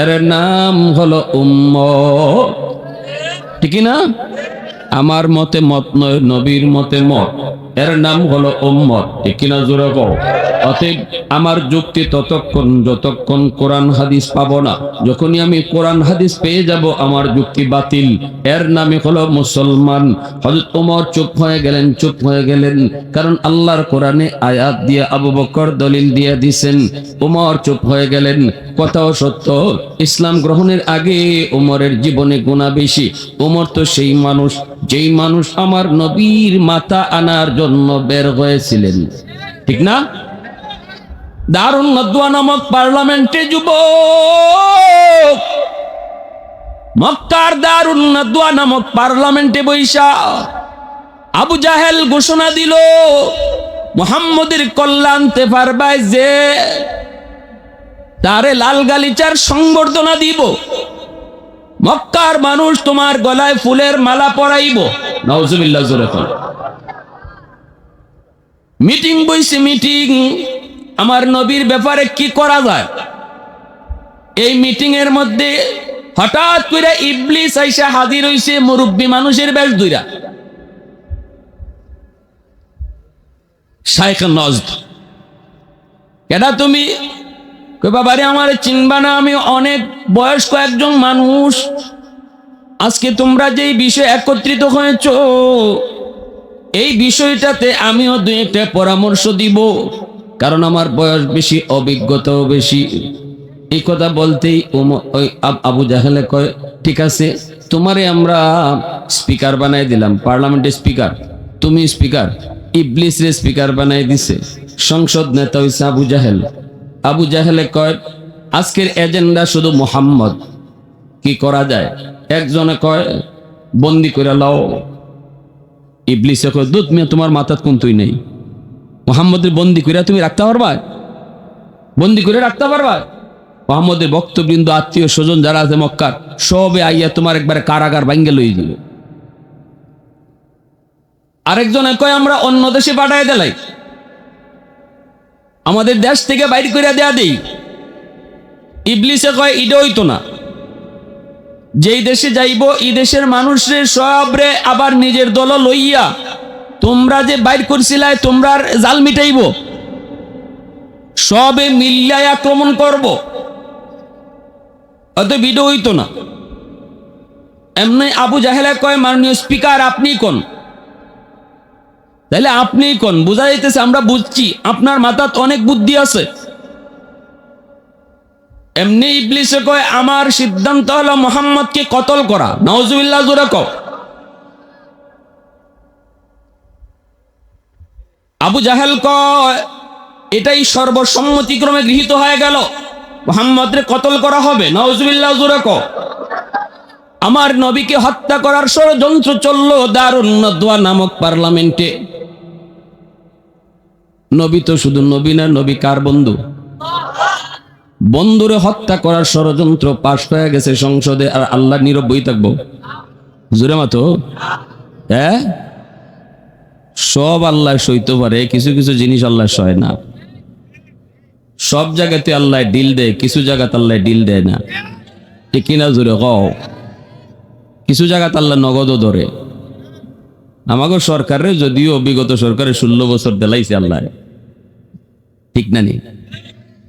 এর নাম হলো উম্মত। ঠিক না? আমার মতে মত নয়, নবীর মতে মত, এর নাম হলো উম্মত। ঠিক না, জোরে কও। অতএব আমার যুক্তি ততক্ষণ যতক্ষণ কোরআন হাদিস পাবো না। যখনই আমি কোরআন হাদিস পেয়ে যাব, আমার যুক্তি বাতিল, এর নামে হলো মুসলমান। হযরত ওমর চুপ হয়ে গেলেন। কারণ আল্লাহর কোরআনে আয়াত দিয়ে আবু বকর দলিল দিয়ে দিছেন। ওমর চুপ হয়ে গেলেন। কথাও সত্য, ইসলাম গ্রহণের আগে ওমরের জীবনে গুনাহ বেশি। ওমর তো সেই মানুষ, যেই মানুষ আমার নবীর মাথা আনার জন্য বের হয়েছিলেন। ঠিক না? দারুন নদওয়া নামক পার্লামেন্টে যুবক, মক্কার দারুন নদওয়া নামক পার্লামেন্টে বৈশা আবু জাহেল ঘোষণা দিল, মুহাম্মদের কল্যাণতে পারবাই যে তারে লাল গালিচার সংবর্ধনা দিব। মক্কার মানুষ তোমার গলায় ফুলের মালা পরাইব। নাউজুবিল্লাহ, জোরে কর। মিটিং বইছে, মিটিং, আমার নবীর ব্যাপারে কি করা যায়। এই মিটিং এর মধ্যে হঠাৎ করে ইবলিস আইসা হাজির হইছে মুরব্বী মানুষের বেশ দুইরা। শাইখ নজদ, কেডা তুমি? কই বাবারে, আমার চিনবা না, আমি অনেক বয়স্ক একজন মানুষ। আজকে তোমরা যেই বিষয়ে একত্রিত হয়েছ, এই বিষয়টাতে আমিও দুই একটা পরামর্শ দিব, কারণ আমার বয়স বেশি, অভিজ্ঞতাও বেশি। এই কথা বলতেই ওই আবু জাহেলে কয়, ঠিক আছে, তোমারে আমরা স্পিকার বানাই দিলাম, পার্লামেন্টের স্পিকার, তুমি স্পিকার। ইবলিসরে স্পিকার বানাই দিছে। সংসদ নেতা হইছে আবু জাহেল। আবু জাহেলে কয়, আজকের এজেন্ডা শুধু মুহাম্মদ। কি করা যায়? একজনে কয় বন্দি করে লাও, ইবলিসে কয় দুধ মিয়া তোমার মাথাত কোনতুই নেই, মুহাম্মদের বন্দি করে তুমি রাখতে পারবা? বন্দি করে রাখতে পারবা? মুহাম্মদের ভক্তবৃন্দ আত্মীয় স্বজন যারা আছে মক্কার সবে আইয়া তোমার একবারে কারাগার ভাঙ্গে লই দিল। আরেকজনে কয় আমরা অন্য দেশে পাঠায় দিলাই, আমাদের দেশ থেকে বাইর করে দেয়া দেই। ইবলিসে কয় ইডা হইতো না, যেই দেশে যাইব এই দেশের মানুষের সবরে আবার নিজের দল লইয়া তোমরা যে বাইর করছিলাই তোমরা জাল মিটাইব, সবে মিল্লায় আক্রমণ করব, অত ভিডিও হইতো না। এমনি আবু জাহেলা কয় মাননীয় স্পিকার আপনি কোন, তাহলে আপনি কোন বুঝা যাইতেছে আমরা বুঝছি আপনার মাথাত অনেক বুদ্ধি আছে। এমনি ইবলিসে কয় আমার সিদ্ধান্ত হলো মুহাম্মদকে কতল করা। নাউজুবিল্লাহ জোরে কও। আবু জাহেল কয় এটাই সর্বসম্মতিক্রমে গৃহীত হয়ে গেল, মুহাম্মদকে কতল করা হবে। নাউজুবিল্লাহ জোরে কও। আমার নবীকে হত্যা করার ষড়যন্ত্র চললো দারুন নদওয়া নামক পার্লামেন্টে। নবী তো শুধু নবী না, নবী কার বন্ধু? বন্ধুরে হত্যা করার ষড়যন্ত্র পাশ হয়ে গেছে সংসদে, আর আল্লাহ নীরব বই থাকবো? জোরে মাতো। হ্যাঁ, সব আল্লাহ সইতে পারে, কিছু কিছু জিনিস আল্লাহ সয় না। সব জায়গাতে আল্লাহ ডিল দেয়, কিছু জায়গাতে আল্লাহ ডিল দেয় না, ঠিক কিনা জোরে কও। কিছু জায়গাতে আল্লাহ নগদও ধরে। আমাকে সরকারের যদিও বিগত সরকারের 16 বছর দেলাইছে আল্লাহ, ঠিক না নি?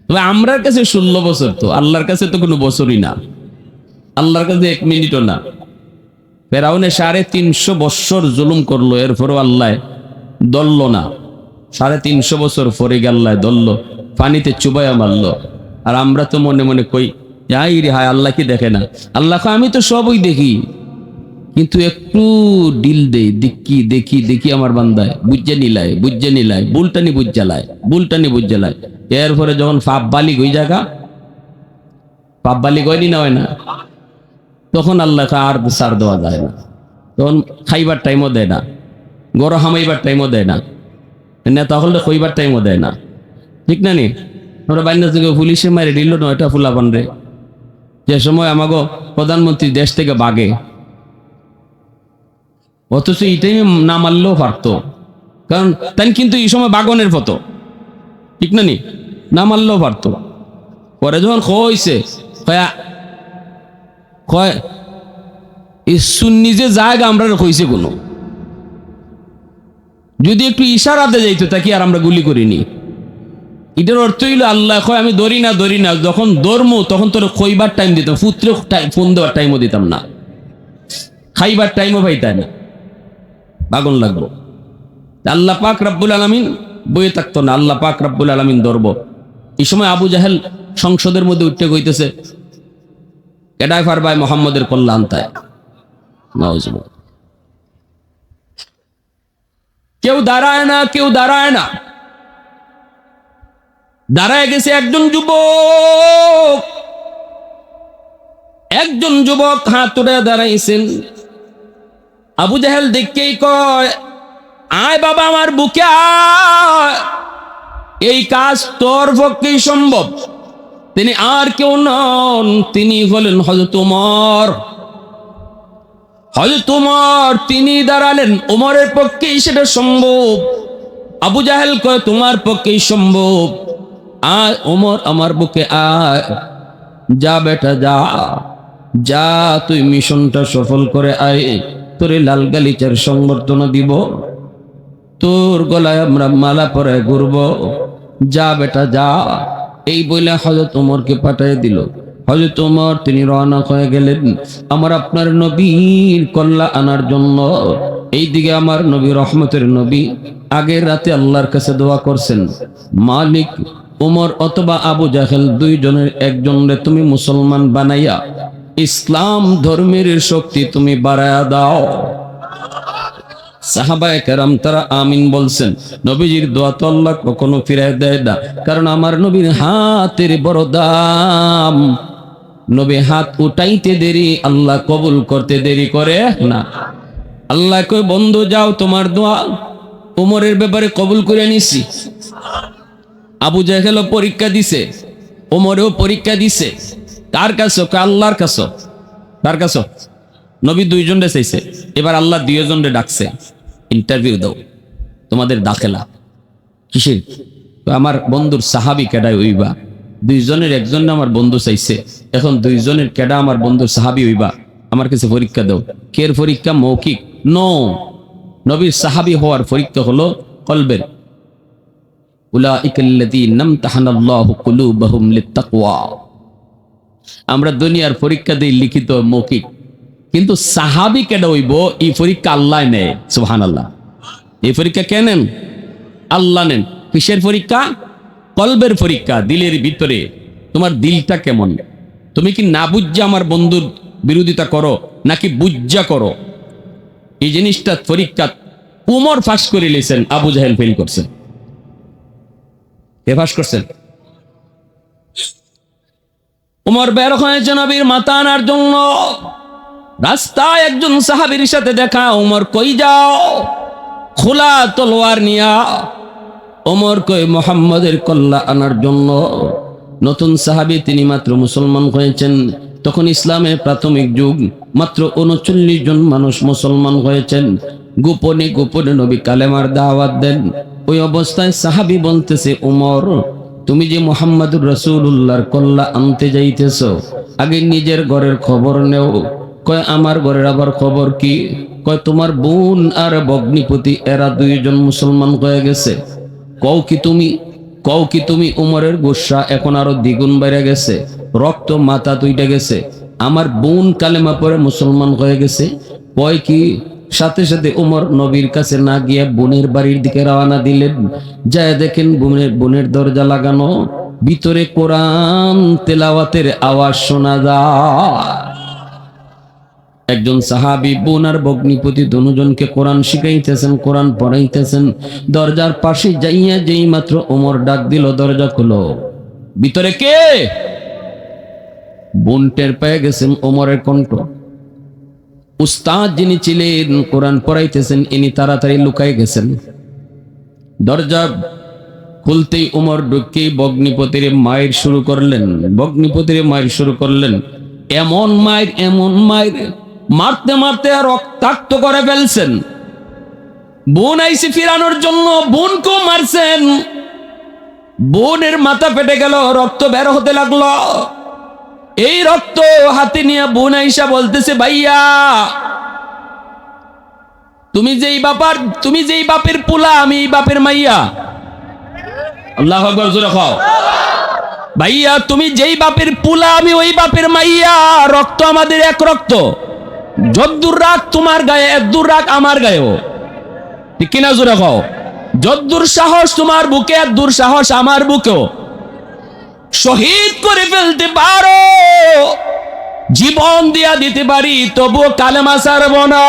তবে আমরার কাছে 16 বছর তো, আল্লাহর কাছে তো কোনো বছরই না, আল্লাহর কাছে 1 মিনিটও না। ফেরাউনে 350 বছর জুলুম করলো, এরপরও আল্লাহ দলল না। 350 বছর পরে আল্লাহ দলল, পানিতে চুবাইয়া মারলো। আর আমরা তো মনে মনে কই যাই রে হায়, আল্লাহ কি দেখে না? আল্লাহ আমি তো সবই দেখি, কিন্তু একটু ডিল দেই, দেখি দেখি দেখি আমার বান্দায় বুঝে নিলায়, বুঝে নিলায়, বুলটানি বুঝালায়, বুলটানি বুঝালায়। এরপরে যখন পাপ বালিক হয়ে জায়গা, পাপ বালিক হয়নি না, হয় না, তখন আল্লাহকে আর সার দেওয়া যায় না। তখন খাইবার টাইমও দেয় না, গরম হামাইবার টাইমও দেয় না, নেতা হলে খইবার টাইমও দেয় না, ঠিক না নি? আমরা বাইনা থেকে পুলিশে মারে দিল 9টা ফুলাপান রে, যে সময় আমাকে প্রধানমন্ত্রী দেশ থেকে বাগে, অথচ এটাই না মারলেও পারত, কারণ তাই কিন্তু এই সময় বাগনের ফটো, ঠিক না নি? না মারলেও পারত। পরে যখন কইছে কয় নিজে জায়গা আমরা কইছে, কোনো যদি একটু ইশারাতে যাইতো তাকে আর আমরা গুলি করিনি। এটার অর্থ হইল আল্লাহ কয় আমি ধরি না, ধরি না, যখন ধর্ম তখন তোর খইবার টাইম দিতাম, পুত্রে ফোন দেওয়ার টাইমও দিতাম না, খাইবার টাইমও পাইতাম না, বাগন লাগবো। আল্লাহ পাক রব্বুল আলামিন বইয়ে থাকতো না, আল্লাহ পাক রব্বুল আলামিন ধরবো। এই সময় আবু জাহেল সংসদের মধ্যে উঠতে কইতেছে এটাই পারবাই মুহাম্মদের কল্যাণ তাই। কেউ দাঁড়ায় না, কেউ দাঁড়ায় না। দাঁড়ায় গেছে একজন যুবক, একজন যুবক হাত তুলে দাঁড়াইছেন। আবু জাহেল দেখেই কয় আয় বাবা আমার বুকে আয়, এই কাজ তোর পক্ষেই সম্ভব। তিনি আর কেউ নন, তিনি হলেন হযরত ওমর। হযরত ওমর তিনি দাঁড়ালেন, ওমরের পক্ষেই সেটা সম্ভব। আবু জাহেল কয় তোমার পক্ষেই সম্ভব, আয় ওমর আমার বুকে আয়, যা বেটা যা, যা তুই মিশনটা সফল করে আয়, তোরে লাল গালিচার সংবর্ধনা দিব, তোর গলায় আমরা মালা পরে ঘুরব, যা বেটা যা। এই বলে হযরত ওমরকে পাঠিয়ে দিল। হযরত ওমর তিনি রওনা হয়ে গেলেন আমার আপনার নবীর কল্যাণ আনার জন্য। এইদিকে আমার নবী রহমতের নবী আগের রাতে আল্লাহর কাছে দোয়া করছেন, মালিক ওমর অথবা আবু জাহেল দুইজনের একজনরে তুমি মুসলমান বানাইয়া ইসলাম ধর্মের শক্তি তুমি বাড়ায়া দাও। সাহাবায়ে কেরাম তারা আমিন বলছেন। নবীজির দোয়া তো আল্লাহ কখনো ফিরায় দেয় না, কারণ আমার নবীর হাতের বড় দাম। নবী হাত উঠাইতে দেরি, আল্লাহ কবুল করতে দেরি করে না। আল্লাহ কই বন্ধু যাও, তোমার দোয়া উমরের ব্যাপারে কবুল করে নিছি। আবু জাহেলও পরীক্ষা দিছে, উমরেও পরীক্ষা দিছে। কার কাছে? আল্লাহর কাছে। কার কাছে? নবী দুইজনে চাইছে, এবার আল্লাহ দুইজনে ডাকছে, ইন্টারভিউ দাও, তোমাদের দাখেলা কিসের? আমার বন্ধুর সাহাবি কেডায় হইবা, দুইজনের একজন আমার বন্ধু চাইছে, এখন দুইজনের কেডা আমার বন্ধুর সাহাবি হইবা, আমার কাছে পরীক্ষা দাও। কের পরীক্ষা? মৌখিক নো, নবীর সাহাবি হওয়ার পরীক্ষা হলো কলবের। উলাইকাল্লাযীনা ইমতাহানাল্লাহু কুলুবাহুম লিত্তাকওয়া। আমরা দুনিয়ার পরীক্ষা দেই লিখিত মৌখিক, কিন্তু সাহাবি কেডা হইব এই পরীক্ষা আল্লাহ নেয়। সুবহানাল্লাহ। এই পরীক্ষা কে নেন? আল্লাহ নেন। কিসের পরীক্ষা? কলবের পরীক্ষা, দিলের ভিতরে তোমার দিলটা কেমন। তুমি কি না বুঝা আমার বন্ধুর বিরোধিতা করো, নাকি বুঝা করো? এই জিনিসটা পরীক্ষা। উমর ফাঁস করে লিয়েছেন, আবু জাহেল ফেল করছেন। কে ফাঁস করছেন? উমর বের হয়েছে নবীর মাথা আনার জন্য। রাস্তায় একজন সাহাবীর সাথে দেখা। উমর কই যাও? খোলা তলোয়ার নিয়া। ওমর কই মুহাম্মাদের কল্লা আনার জন্য। নতুন সাহাবী, তিনি মাত্র মুসলমান হয়েছেন, তখন ইসলামের প্রাথমিক যুগ, মাত্র 39 জন মানুষ মুসলমান হয়েছেন। গোপনে গোপনে নবী কালেমার দাওয়াত দেন। ওই অবস্থায় সাহাবী বলতেছে, ওমর তুমি যে মুহাম্মাদুর রাসূলুল্লাহর কল্লা আনতে যাইতেছ, আগে নিজের ঘরের খবর নেও। কয় আমার ঘরের আবার খবর কি? কয় তোমার বোন আর ভগ্নিপতি এরা দুইজন মুসলমান হয়ে গেছে। কও কি তুমি? উমরের গুসা এখন আরো দ্বিগুণ বেড়ে গেছে, রক্ত মাথা দুইটা গেছে। আমার বোন কালেমা পড়ে মুসলমান হয়ে গেছে। কয় কি? সাথে সাথে উমর নবীর কাছে না গিয়ে বোনের বাড়ির দিকে রওনা দিলেন। যায় দেখেন বোনের দরজা লাগানো, ভিতরে কোরআন তেলাওয়াতের আওয়াজ শোনা যায়। একজন সাহাবী বোন আর ভগ্নিপতি দুজনকে কোরআন শিখাইতেছেন, কোরআন পড়াইতেছেন। দরজার পাশে যাইয়া যেই মাত্র ওমর ডাক দিল, দরজা খুলো। ভিতরে কে? বোন টের পেয়ে গেছেন ওমরের কণ্ঠ। উস্তাদ যিনি ছিলেন কোরআন পড়াইতেছেন, ইনি তাড়াতাড়ি লুকাই গেছেন। দরজা খুলতেই ওমর ঢুকেই ভগ্নিপতির মায়ের শুরু করলেন। এমন মায়ের মারতে মারতে রক্তাক্ত করে ফেলছেন। বোন আইসি ফিরানোর জন্য বোনকেও মারছেন। বোনের মাথা ফেটে গেল, রক্ত বের হতে লাগলো। এই রক্ত হাতে নিয়ে বোন আইসা বলতেছে, ভাইয়া তুমি যেই বাপের পোলা, আমি এই বাপের মাইয়া। আল্লাহু আকবার, জোরে খাও। ভাইয়া তুমি যেই বাপের পোলা, আমি ওই বাপের মাইয়া। রক্ত আমাদের এক রক্ত। যদ্দুর রাগ তোমার গায়ে, এদ্দুর রাগ আমার গায়েও। ঠিক কিনা? জোরে খাও। যদ্দুর সাহস তোমার বুকে, এদ্দুর সাহস আমার বুকেও। শহীদ করে ফেলতে পারো, জীবন দিয়া দিতে পারি, তবুও কালেমা ছাড়ব না।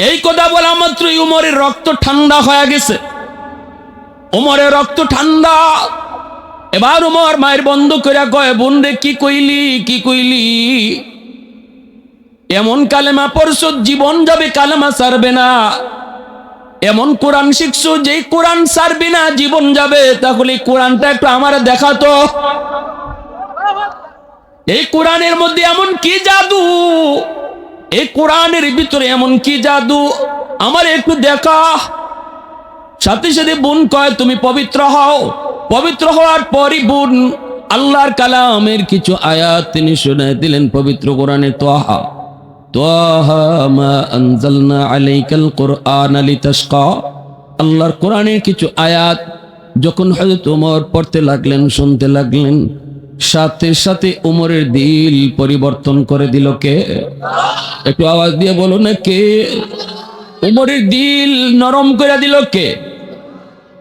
এই কথা বলা মাত্রই উমরের রক্ত ঠান্ডা হয়ে গেছে। উমরের রক্ত ঠান্ডা। এবার উমর মায়ের বন্ধ করে কয়, বোন রে কি কইলি? এমন কালেমা পড়ছো, জীবন যাবে, কালেমা ছাড়বে না। এমন কোরআন শিখছো, যে কোরআন ছাড়বি না, জীবন যাবে। তাহলে কোরআনটা একটু আমার দেখাতো। এই কোরআনের মধ্যে এমন কি জাদু, এই কোরআনের ভিতরে এমন কি জাদু, আমার একটু দেখা। সাথে সাথে বোন কয়, তুমি পবিত্র হও। পবিত্র হওয়ার পরই বোন আল্লাহর কালামের কিছু আয়াত তিনি শুনে দিলেন পবিত্র কোরআনে। তাহা মা আনজালনা আলাইকাল কুরআনা লিতাশকা। আল্লাহর কোরআনের কিছু আয়াত যখন হযরত ওমর পড়তে লাগলেন, শুনতে লাগলেন, সাথে সাথে ওমরের দিল পরিবর্তন করে দিল কে? একটু আওয়াজ দিয়ে বলো না, কে? ওমরের দিল নরম করে দিল কে?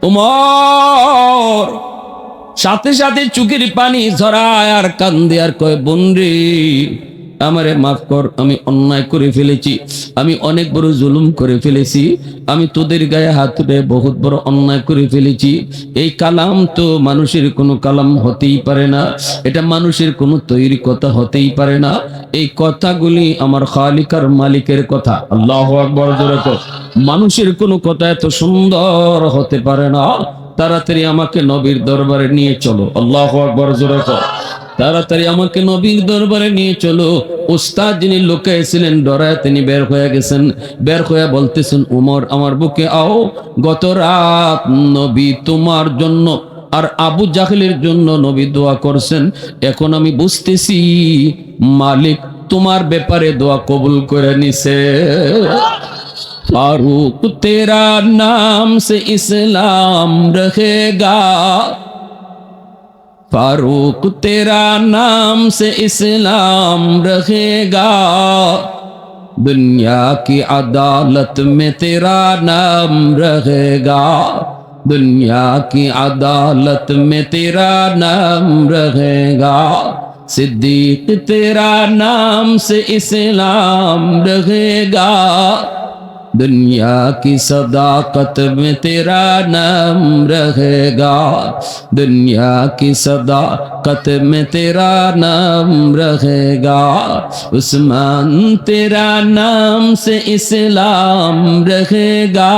ওমর। সাথে সাথে চোখের পানি ঝরায় আর কান্দে আর কয়, বোন রে আমারে মাফ কর, আমি অন্যায় করে ফেলেছি, আমি অনেক বড় জুলুম করে ফেলেছি, আমি তোদের গায়ে হাত তুলে বহুত বড় অন্যায় করে ফেলেছি। এই কালাম তো মানুষের কোনো কালাম হতেই পারে না, এটা মানুষের কোনো তৈরি কথা হতেই পারে না। এই কথাগুলি আমার খালিকার মালিকের কথা। আল্লাহু আকবার জোরে কর। মানুষের কোনো কথা এত সুন্দর হতে পারে না। তাড়াতাড়ি আমাকে নবীর দরবারে নিয়ে চলো। আল্লাহু আকবার জোরে কর। তাড়াতাড়ি আমাকে নবীর দরবারে নিয়ে চলো। উস্তাদ যিনি লুকিয়েছিলেন ডরায় তিনি বের হয়ে গেছেন, বের হয়ে বলতেছেন, উমর আমার বুকে আও, গত রাত নবী তোমার জন্য আর আবু জাহেলের জন্য নবী দোয়া করছেন, এখন আমি বুঝতেছি মালিক তোমার ব্যাপারে দোয়া কবুল করে নিছে। फारूक तेरा नाम से इस्लाम रहेगा, फारूक तेरा नाम से इस्लाम रहेगा, दुनिया की अदालत में तेरा नाम रहेगा, दुनिया की अदालत में तेरा नाम रहेगा, सिद्दीक तेरा नाम से इस्लाम रहेगा, दुनिया की सदाकत में तेरा नाम रहेगा, दुनिया की सदाकत में तेरा नाम रहेगा, उस्मान तेरा नाम से इस्लाम रहेगा,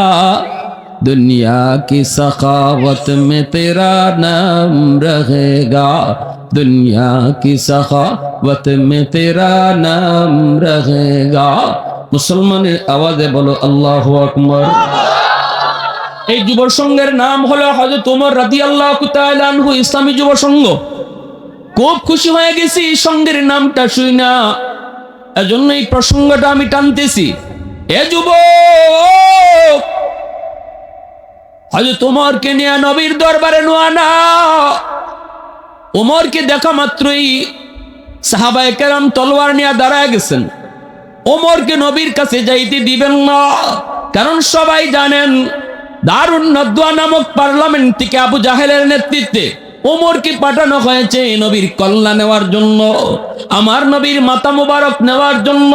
दुनिया की सखावत में तेरा नाम रहेगा, दुनिया की सखावत में तेरा नाम रहेगा। মুসলমানের আওয়াজে বলো আল্লাহু আকবার। এই যুব সংঘের নাম হলো হযরত ওমর রাদিয়াল্লাহু তাআলা আনহু ইসলামী যুব সংঘ। খুব খুশি হয়ে গেছি সংঘের নামটা শুই না, এজন্য এই প্রসঙ্গটা আমি টানতেছি। এ যুবক, হযরত ওমরকে নিয়ে নবীর দরবারে নোয়ানা। ওমরকে দেখা মাত্রই সাহাবায়ে কেরাম তলোয়ার নিয়ে দাঁড়ায় গেছেন। ওমরকে নবীর কাছে যাইতে দিবেন না, কারণ সবাই জানেন দারুন নদওয়া নামক পার্লামেন্ট থেকে আবু জাহেলের নেতৃত্বে ওমরকে পাঠানো হয়েছে নবীর কল্যাণ নেওয়ার জন্য, আমার নবীর মাথা মুবারক নেওয়ার জন্য।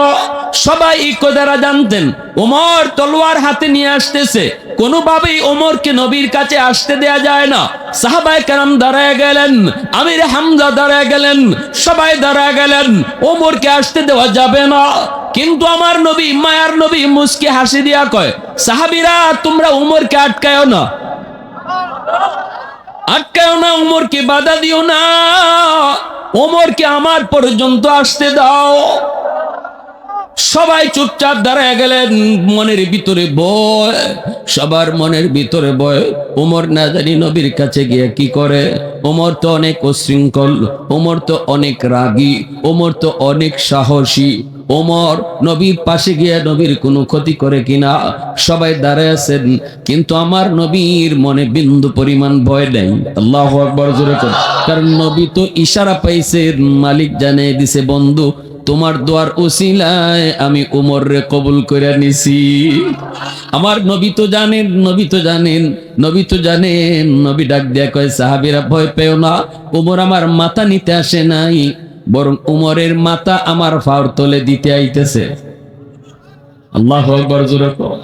সবাই এই কথাটা জানতেন। ওমর তলোয়ার হাতে নিয়ে আসতেছে, কোনোভাবেই ওমরকে নবীর কাছে আসতে দেয়া যায় না। সাহাবায়ে কেরাম দাঁড়ায় গেলেন, আমির হামজা দাঁড়ায় গেলেন, সবাই দাঁড়ায় গেলেন, ওমরকে আসতে দেওয়া যাবে না। কিন্তু আমার নবী, মায়ার নবী মুস্কি হাসি দিয়া কয়, সাহাবীরা তোমরা ওমরকে আটকায়ও না, আটকায়ও না, ওমরকে বাধা দিও না, ওমরকে আমার পর্যন্ত আসতে দাও। সবাই চুপচাপ দাঁড়ায় গেলেন। মনের ভিতরে ভয়, সবার মনের ভিতরে ভয়। ওমর না জানি নবীর কাছে গিয়ে কি করে। ওমর তো অনেক উশৃঙ্খল, ওমর তো অনেক রাগী, ওমর তো অনেক সাহসী। ওমর নবীর পাশে গিয়ে নবীর কোনো ক্ষতি করে কিনা সবাই দাঁড়ায় আছেন, কিন্তু আমার নবীর মনে বিন্দু পরিমাণ ভয় নেই। আল্লাহু আকবার জোরে করে। কারণ নবী তো ইশারা পাইছেন, মালিক জানিয়ে দিছে, বন্ধু তোমার দোয়ার উসিলায় আমি উমর রে কবুল করে নিছি। আমার নবী তো জানেন, নবী তো জানেন, নবী তো জানেন। নবী ডাক দিয়া কয়, সাহাবীরা ভয় পেও না, উমর আমার মাথা নিতে আসে নাই, বরং উমরের মাথা আমার ফাওর তলে দিতে আইতেছে। আল্লাহু আকবার জোরে কর।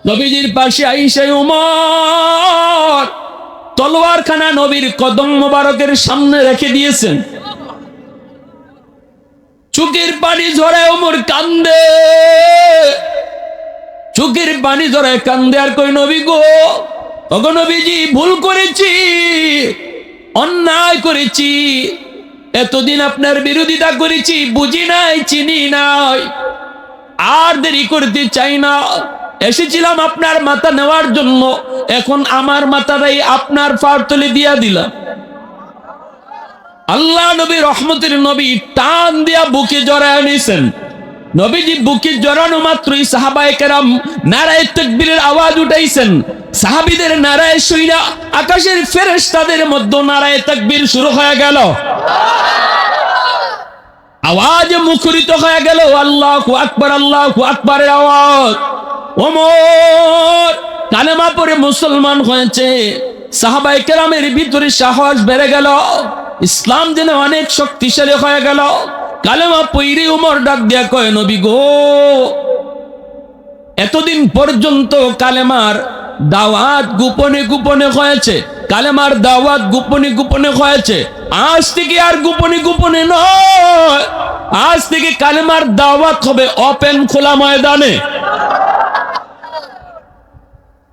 নবীজির পাশে আইসা উমর তলোয়ারখানা নবীর কদম মোবারকের সামনে রেখে দিয়েছেন। চোখের পানি ঝরে ওমর কান্দে, চোখের পানি ঝরে কান্দে আর কই, নবী গো, ওগো নবীজি, ভুল করেছি, অন্যায় করেছি, এতদিন আপনার বিরোধিতা করেছি, বুঝি নাই, চিনি নাই, আর দেরি করতে চাই না। এসেছিলাম আপনার মাথা নেওয়ার জন্য, এখন আমার মাথাটাই আপনার ফার তলে দিয়া দিলাম। আল্লাহ নবী, রহমতের নবী, টান দিয়া বুকে জড়ায় নিছেন। নবীজি বুকে জড়ানো মাত্রই সাহাবায়ে কেরাম নারায়ে তাকবীরের আওয়াজ উঠাইছেন। সাহাবীদের নারায়ে শুইনা আকাশের ফেরেশতাদের মধ্যে নারায়ে তাকবীর শুরু হয়ে গেল। আওয়াজ মুখরিত হয়ে গেল, আল্লাহু আকবার, আল্লাহু আকবারের আওয়াজ। ওমর কালেমা পড়ে মুসলমান হয়েছে। সাহাবায়ে কেরামের ভিতরে সাহস বেড়ে গেল, ইসলাম যেন অনেক শক্তিশালী হয়ে গেল। কালেমা পইরে উমর ডাক দিয়া কয়, নবী গো, এতদিন পর্যন্ত কালেমার দাওয়াত গোপনে গোপনে হয়েছে, কালেমার দাওয়াত গোপনে গোপনে হয়েছে, আজ থেকে আর গোপনে গোপনে নয়, আজ থেকে কালেমার দাওয়াত হবে ওপেন খোলা ময়দানে।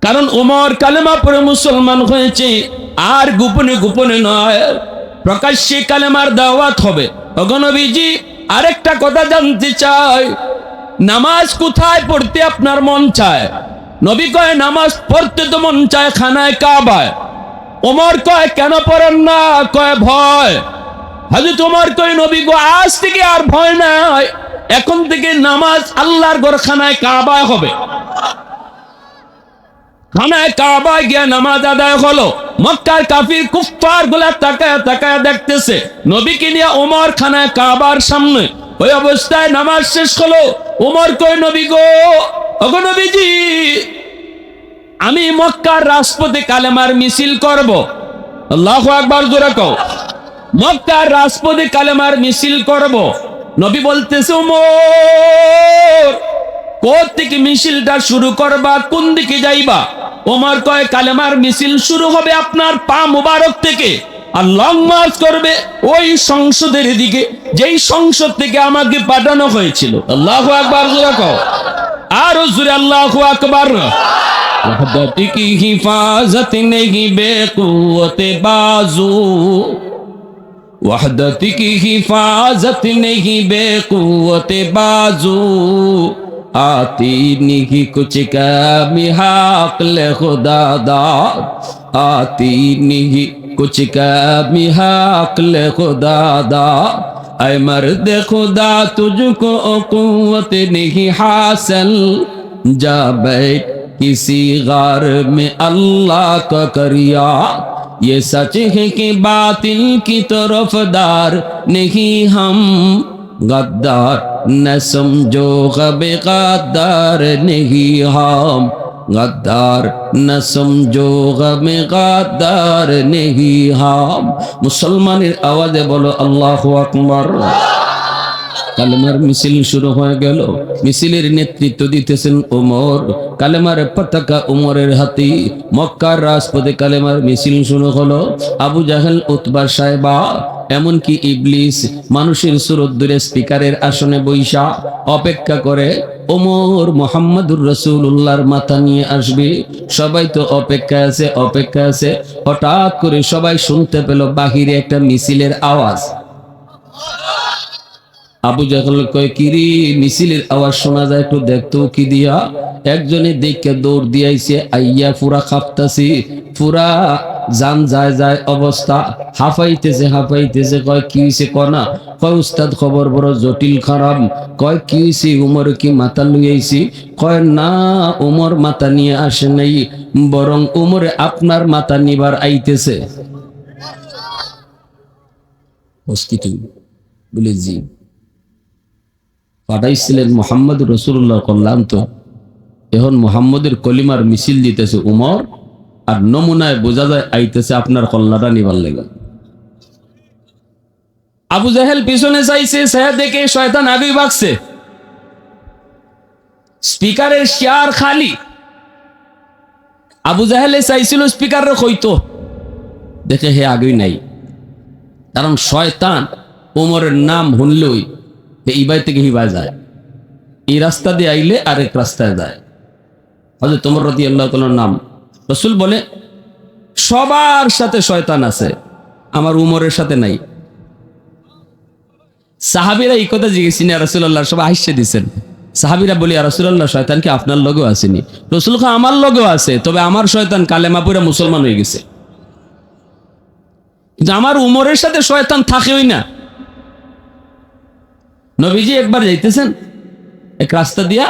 কারণ ওমর কালেমা পড়ে মুসলমান হয়েছে, আর গোপনে গোপনে নয়, প্রকাশ্যে কালেমার দাওয়াত হবে। ওগো নবীজি, আরেকটা কথা জানতে চাই, নামাজ কোথায় পড়তে আপনার মন চায়? নবী কয়, নামাজ পড়তে তো মন চায় খানায় কাবায়। ওমর কয়, কেন পড়েন না? কয়, ভয়। হযরত ওমর কয়, নবী গো, আজ থেকে আর ভয় নাই, এখন থেকে নামাজ আল্লাহর ঘর খানায় কাবায় হবে। খানায় কাবায় গিয়া নামাজ আদায় হলো। মক্কার কাফির কুফফার গুলা তাকায় তাকায় দেখতেছে নবীকে নিয়ে ওমর খানায় কাবার সামনে। ওই অবস্থায় নামাজ শেষ হলো। ওমর কয়, নবী গো, ওগো নবীজি, আমি মক্কার রাজপথে কালেমার মিছিল করব। আল্লাহু আকবার, জোরে কও। মক্কার রাজপথে কালেমার মিছিল করব। নবী বলতেছে, ওমর, কোথা থেকে মিছিলটা শুরু করবা, কোন দিকে যাইবা? ওমর কয়, কালেমার মিছিল শুরু হবে আপনার পা মুবারক থেকে, আর লং মার্চ করবে ওই সংসদের দিকে, যেই সংসদ থেকে আমাকে পাঠানো হয়েছিল। আল্লাহু আকবার, জোরে কও। আরো জোরে আল্লাহু আকবার। वहदत की हिफाजत नहीं बेकुवत बाजू, वहदत की हिफाजत नहीं बेकुवत बाजू, आती नहीं कुछ कमी हाक़ल खुदा दाद, आती नहीं कुछ कमी हाक़ल खुदा दाद, ऐ मर्द खुदा तुझको कुव्वत नहीं हासिल, जा बैठ किसी गार में अल्लाह का करिया, ये सच है कि बातिल की तरफदार नहीं हम, गद्दार न समझो गबे गद्दार नहीं हम, गद्दार न समझो गमे गद्दार नहीं हम। मुसलमाনের আওয়াজে বলো আল্লাহু আকবার। কালেমার মিছিল শুরু হয়ে গেল। মিছিলের নেতৃত্ব দিতেছেন ওমর। কালেমার পতাকা ওমরের হাতে। মক্কার রাজপথে কালেমার মিছিল শুরু হলো। আবু জাহেল, উতবা, সাইবা, এমনকি ইবলিস মানুষের সুরত ধরে স্পিকারের আসনে বৈশা অপেক্ষা করে ওমর মুহাম্মদুর রাসূলুল্লাহর মাথা নিয়ে আসবে। সবাই তো অপেক্ষা আছে, অপেক্ষা আছে। হঠাৎ করে সবাই শুনতে পেল বাহিরে একটা মিছিলের আওয়াজ। আবু জাহেল কয়, কিরি, মিছিলের আওয়াজ শোনা যায়, একটু দেখতো কি দিয়া। একজনে দেখে দৌড় দিয়াইছে, আইয়া পুরা কাঁপতাছি, পুরা জান যায় যায় অবস্থা, হাঁপাইতেছে হাঁপাইতেছে। কয়, কি হইছে কনা? কয়, উস্তাদ, খবর বড় জটিল খারাপ। কয়, কি হইছে? উমর কি মাথা লইয়াইছি? কয়, না, উমর মাথা নিয়ে আসে নাই, বরং উমরে আপনার মাথা নিবার আইতেছে। বলে, জি, পাঠাইছিলেন মোহাম্মদ রসুল্লাহ কল্যাণ, তো এখন মোহাম্মদের কলিমার মিছিল দিতেছে উমর, আর নমুনায় বোঝা যায় আইতেছে আপনার কল্যাণটা নিবার লেগে। আবু জাহেল পিছনে চাইছে, সে দেখে শয়তান আগেই ভাগছে। স্পিকারের চেয়ার খালি। আবু জাহেলে চাইছিল স্পিকারের কইতো, দেখে হে আগেই নাই। কারণ শয়তান ওমরের নাম শুনলই এই বাই থেকে হিবায় যায়, এই রাস্তা দিয়ে আইলে আরেক রাস্তায় যায়। হযরত ওমর রাদিয়াল্লাহু তাআলার নাম। রাসূল বলে, সবার সাথে শয়তান আছে, আমার উমরের সাথে নাই। সাহাবীরা এই কথা জিজ্ঞেস না রাসূলুল্লাহ, সবাই হাসিয়ে দিয়েছেন। সাহাবীরা বলি, রাসূলুল্লাহ, শয়তান কি আপনার লগেও আসেনি? রাসূল কয়, আমার লগেও আছে, তবে আমার শয়তান কালেমা পড়ে মুসলমান হয়ে গেছে, কিন্তু আমার উমরের সাথে শয়তান থাকেই না। নবীজি একবার যাইতেছেন এক রাস্তা দিয়া,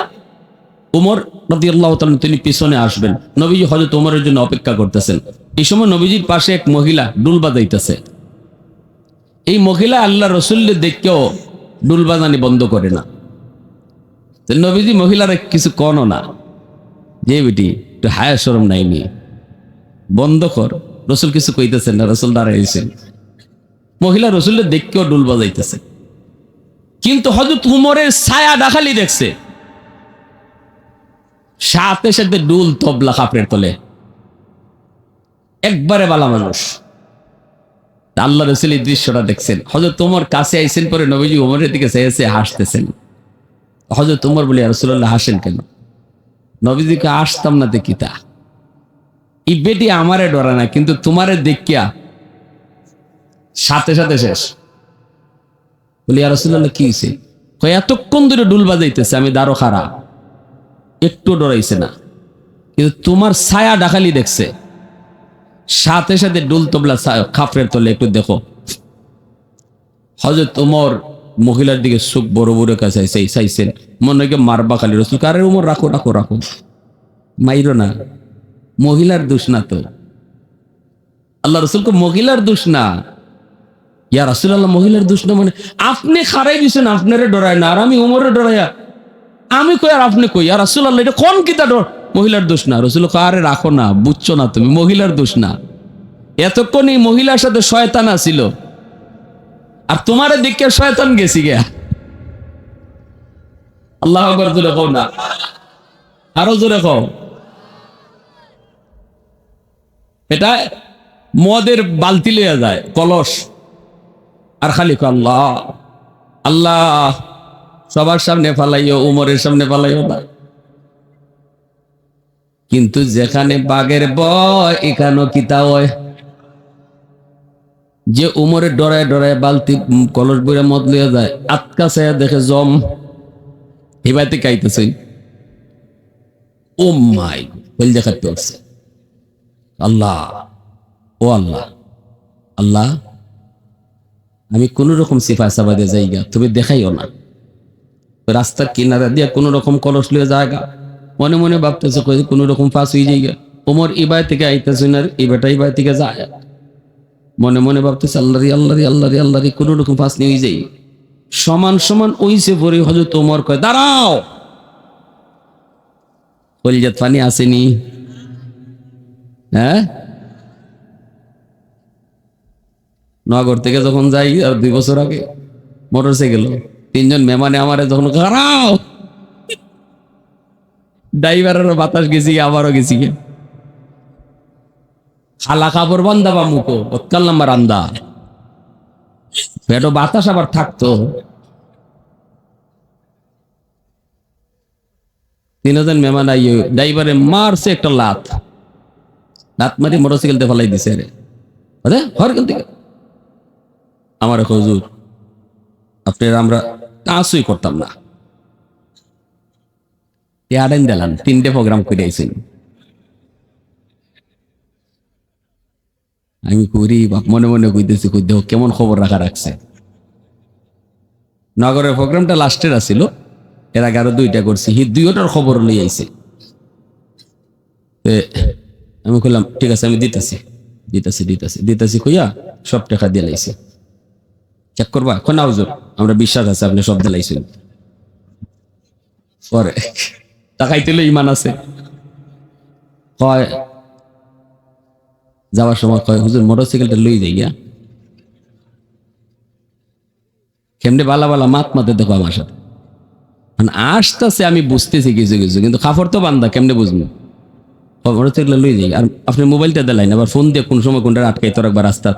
উমর রাদিয়াল্লাহু তাআলা তিনি পিছনে আসবেন। নবীজি হযরত ওমরের জন্য অপেক্ষা করতেছেন। এই সময় নবীজির পাশে এক মহিলা ডুল বাজাইতেছে। এই মহিলা আল্লাহ রাসূলকে দেখেও ডুল বাজানি বন্ধ করে না। নবীজি মহিলারা কিছু কনো না, যে বেটি একটু হায়া শরম নাই নিয়ে বন্ধ কর। রাসূল কিছু কইতেছেন না, রাসূল দাঁড়াইছেন। মহিলা রাসূলকে দেখেও ডুল বাজাইতেছে। কিন্তু হযরত উমরের ছায়া ডাকালি দেখছে, সাথে সাথে ডুল তবলা কাপড়ের তলে। একবারে বালা মানুষ। আল্লাহ রাসূল এই দৃশ্যটা দেখছেন, হযরত উমর কাছে আইছেন, পরে নবীজি উমরের দিকে চেয়েছে হাসতেছেন। হযরত উমর বলে, ইয়া রাসূলুল্লাহ হাসেন কেন? নবীজিকে আসতাম না দেখিতা, এই বেটি আমারে ডরা না, কিন্তু তোমারে দেখিয়া সাথে সাথে শেষ। বলি, ইয়া রাসূলুল্লাহ কি হইছে? কয়, এতক্ষণ ধরে ডুল বাজাইতেছে, আমি দাঁড়ো খারা, একটু ডরাইছে না, কিন্তু তোমার ছায়া ডাকালি দেখছে, সাথে সাথে ডুল তবলা খাপড়ের তলে, একটু দেখো। হযরত উমর মহিলার দিকে চোখ বড় বড় কাছে চাইছেন, মনে হয় মারবা খালি। রাসূল কারে, উমর রাখো রাখো রাখো, মাইরো না, মহিলার দোষ না তো। আল্লাহ রাসূলকে মহিলার দোষ না। ইয়া রাসূলুল্লাহ, মহিলার দোষ না মানে? আপনি খারাই দিছেন, আপনারে ডরায় না, আর আমি উমরে ডরাইয়া, আমি কই আর আপনি কই? ইয়া রাসূলুল্লাহ, এটা কোন কিতা ডর? মহিলার দোষ না। রাসূল কয়, আরে রাখো না, বুঝছো না তুমি, মহিলার দোষ না। এতক্ষণ এই মহিলার সাথে শয়তান আছিল, আর তোমারে দিকে শয়তান গেছি গিয়া। আল্লাহু আকবার, জোরে কও না, আরো জোরে কও। এটা মদের বালতি লইয়া যায়, কলস, আর খালি কয় আল্লাহ আল্লাহ। সবার সামনে ফালাইও, উমরের সামনে ফালাইও না। কিন্তু যেখানে বাঘের ভয়, এখানেও কিতা হয়। যে উমরের ডরায় ডরায় বালতি কলস বইরা মদ লইয়া যায়, আটকা চাইয়া দেখে জম হিবাইতে কাইতেছে। ও মাই, বল দেখাতে হচ্ছে আল্লাহ, ও আল্লাহ, আল্লাহ আমি কোন রকম সিফা সাবাদে যাইগা, তুমি দেখাইও না। রাস্তার কিনারা দিয়ে কোন রকম কলস লইয়া যায়গা, মনে মনে ভাবতেছে কোন রকম ফাঁস হয়ে যাইগা। ওমর ইবাই থেকে আইতেছে না, ইবাটা ইবাই থেকে যায়, মনে মনে ভাবতেছে আল্লাহরি আল্লাহরি আল্লাহরি আল্লাহরি, কোন রকম ফাঁস নিয়ে যাই। সমান সমান ওইসে পরে হযরত ওমর কয়, দাঁড়াও। কলিজাত পানি আসেনি? হ্যাঁ, নগর থেকে যখন যাই, আর 2 বছর আগে মোটরসাইকেল, 3 জন মেহমানে আমারে যখন, দাঁড়াও, ড্রাইভারেরও বাতাস গেছি, আবারও গেছি। খালা কাপড় বান্ধা বা মুখো অতকাল নাম্বার আন্দা, পেটো বাতাস আবার থাকতো। 3 জন মেহমান আইয়ে ড্রাইভারে মারছে একটা লাত মারি মোটরসাইকেলতে ফেলাই দিছে। আরে হরকাল থেকে আমার হুজুর, আপনার আমরা কাজই করতাম না, টেয়ারেন দিলাম, 3টে প্রোগ্রাম করে আইছেন। আমি করি মনে মনে কইতেছি, কই দেখো কেমন খবর রাখা রাখছে। নগরের প্রোগ্রামটা লাস্টের আছিল, এর আগে আরো 2টা করছি, 2টার খবর লই আইছে। আমি কইলাম ঠিক আছে, আমি দিতেছি দিতেছি দিতেছি দিতেছি কইয়া সব টাকা দিয়ে লাইছি। চেক করবা? কোন হুজুর, আমরা বিশ্বাস আছে আপনি সব দিলাইছেন। পরে টাকাইতে ইমান আছে। কয় যাওয়ার সময় কয়, হুজুর মোটরসাইকেলটা লই যাই গিয়া। কেমনে বালা বালা মাত মাতে দেখো আমার সাথে, মানে আসতেছে, আমি বুঝতেছি কিছু কিছু, কিন্তু কাপড় তো বান্ধা, কেমনে বুঝবো? মোটরসাইকেল লই যাই। আর আপনি মোবাইলটা দিলাইন, আবার ফোন দিয়ে কোন সময় কোনটা আটকাইতে রাখবা রাস্তা,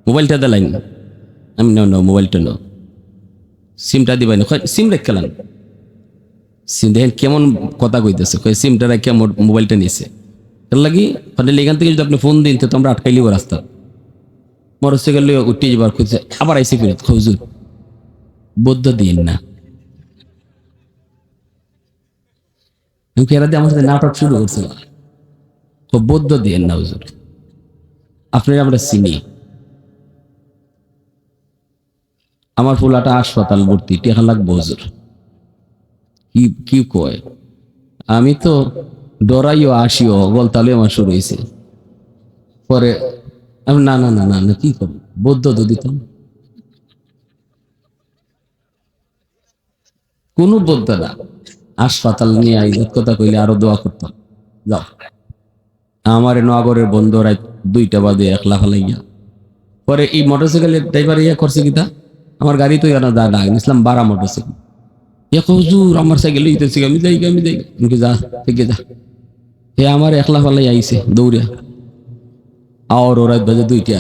মোবাইলটা দিলাইন। আমি নাও মোবাইলটা নাও, সিমটা দিবাই না। সিম রেখেলাম, সিম দেখেন কেমন কথা কইতেছে, সিমটা রেখে মোবাইলটা নিছে। তার লাগি এখান থেকে যদি আপনি ফোন দিন, তো আমরা আটকাই লিব রাস্তা। মোটরসাইকেল লিয়ে উঠে যাবার খুঁজছে, আবার আইসি ফিরত। হুজুর বৌদ্ধ দিন না, এরা দিয়ে আমার সাথে নাটক শুরু করছিল। বৌদ্ধ দিন না হুজুর, আপনার আমরা চিনি। আমার ফুলাটা হাসপাতাল ভর্তি, টেকা লাগবো হুজুর। কি কয়? আমি তো ডরাইও আসিও, গলতালে আমার শুরু হয়েছে। পরে আমি না না না না না, কি করবো, বৌদ্ধ তো দিতাম। কোন বৌদ্ধ না, হাসপাতাল নিয়ে আইজত কথা কইলে আরো দোয়া করতাম। যাও, আমার নগরের বন্ধু রাত 2টা বাজে 1 লাখ লাইয়া। পরে এই মোটরসাইকেলের ড্রাইভার ইয়া করছে কিতা, আমার গাড়ি তো জানা যা ডাক ইসলাম 12 মোটরসাইকেল। হুজুর আমার সাইকেল লইতেছি, আমি যাই যা থেকে যা। হে আমার একলা ফালাই আইছে দৌড়িয়া, আর ও রাত বাজে 2টা।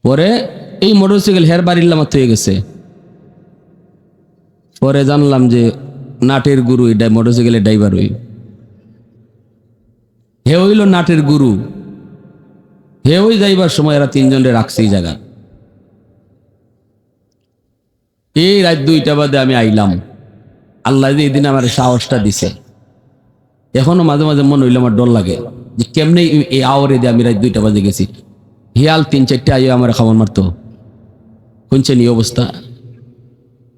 পরে এই মোটরসাইকেল হের বাড়ির লামাত হয়ে গেছে। পরে জানলাম যে নাটের গুরু এটা মোটরসাইকেলের ড্রাইভার হই। হে হইল নাটের গুরু। হে ওই যাইবার সময় এরা 3 জনের রাখছে এই জায়গা। এই রাত 2টা বাদে আমি আইলাম। আল্লাহ যে এই দিন আমার সাহসটা দিছে। এখনো মাঝে মাঝে মনে হইলে আমার ডর লাগে যে কেমনে এই আওয়ারে দিয়ে আমি রাত 2টা বাজে গেছি। হিয়াল 3-4টে আইয়ে আমার খাবার মারতো। শুনছেন এই অবস্থা?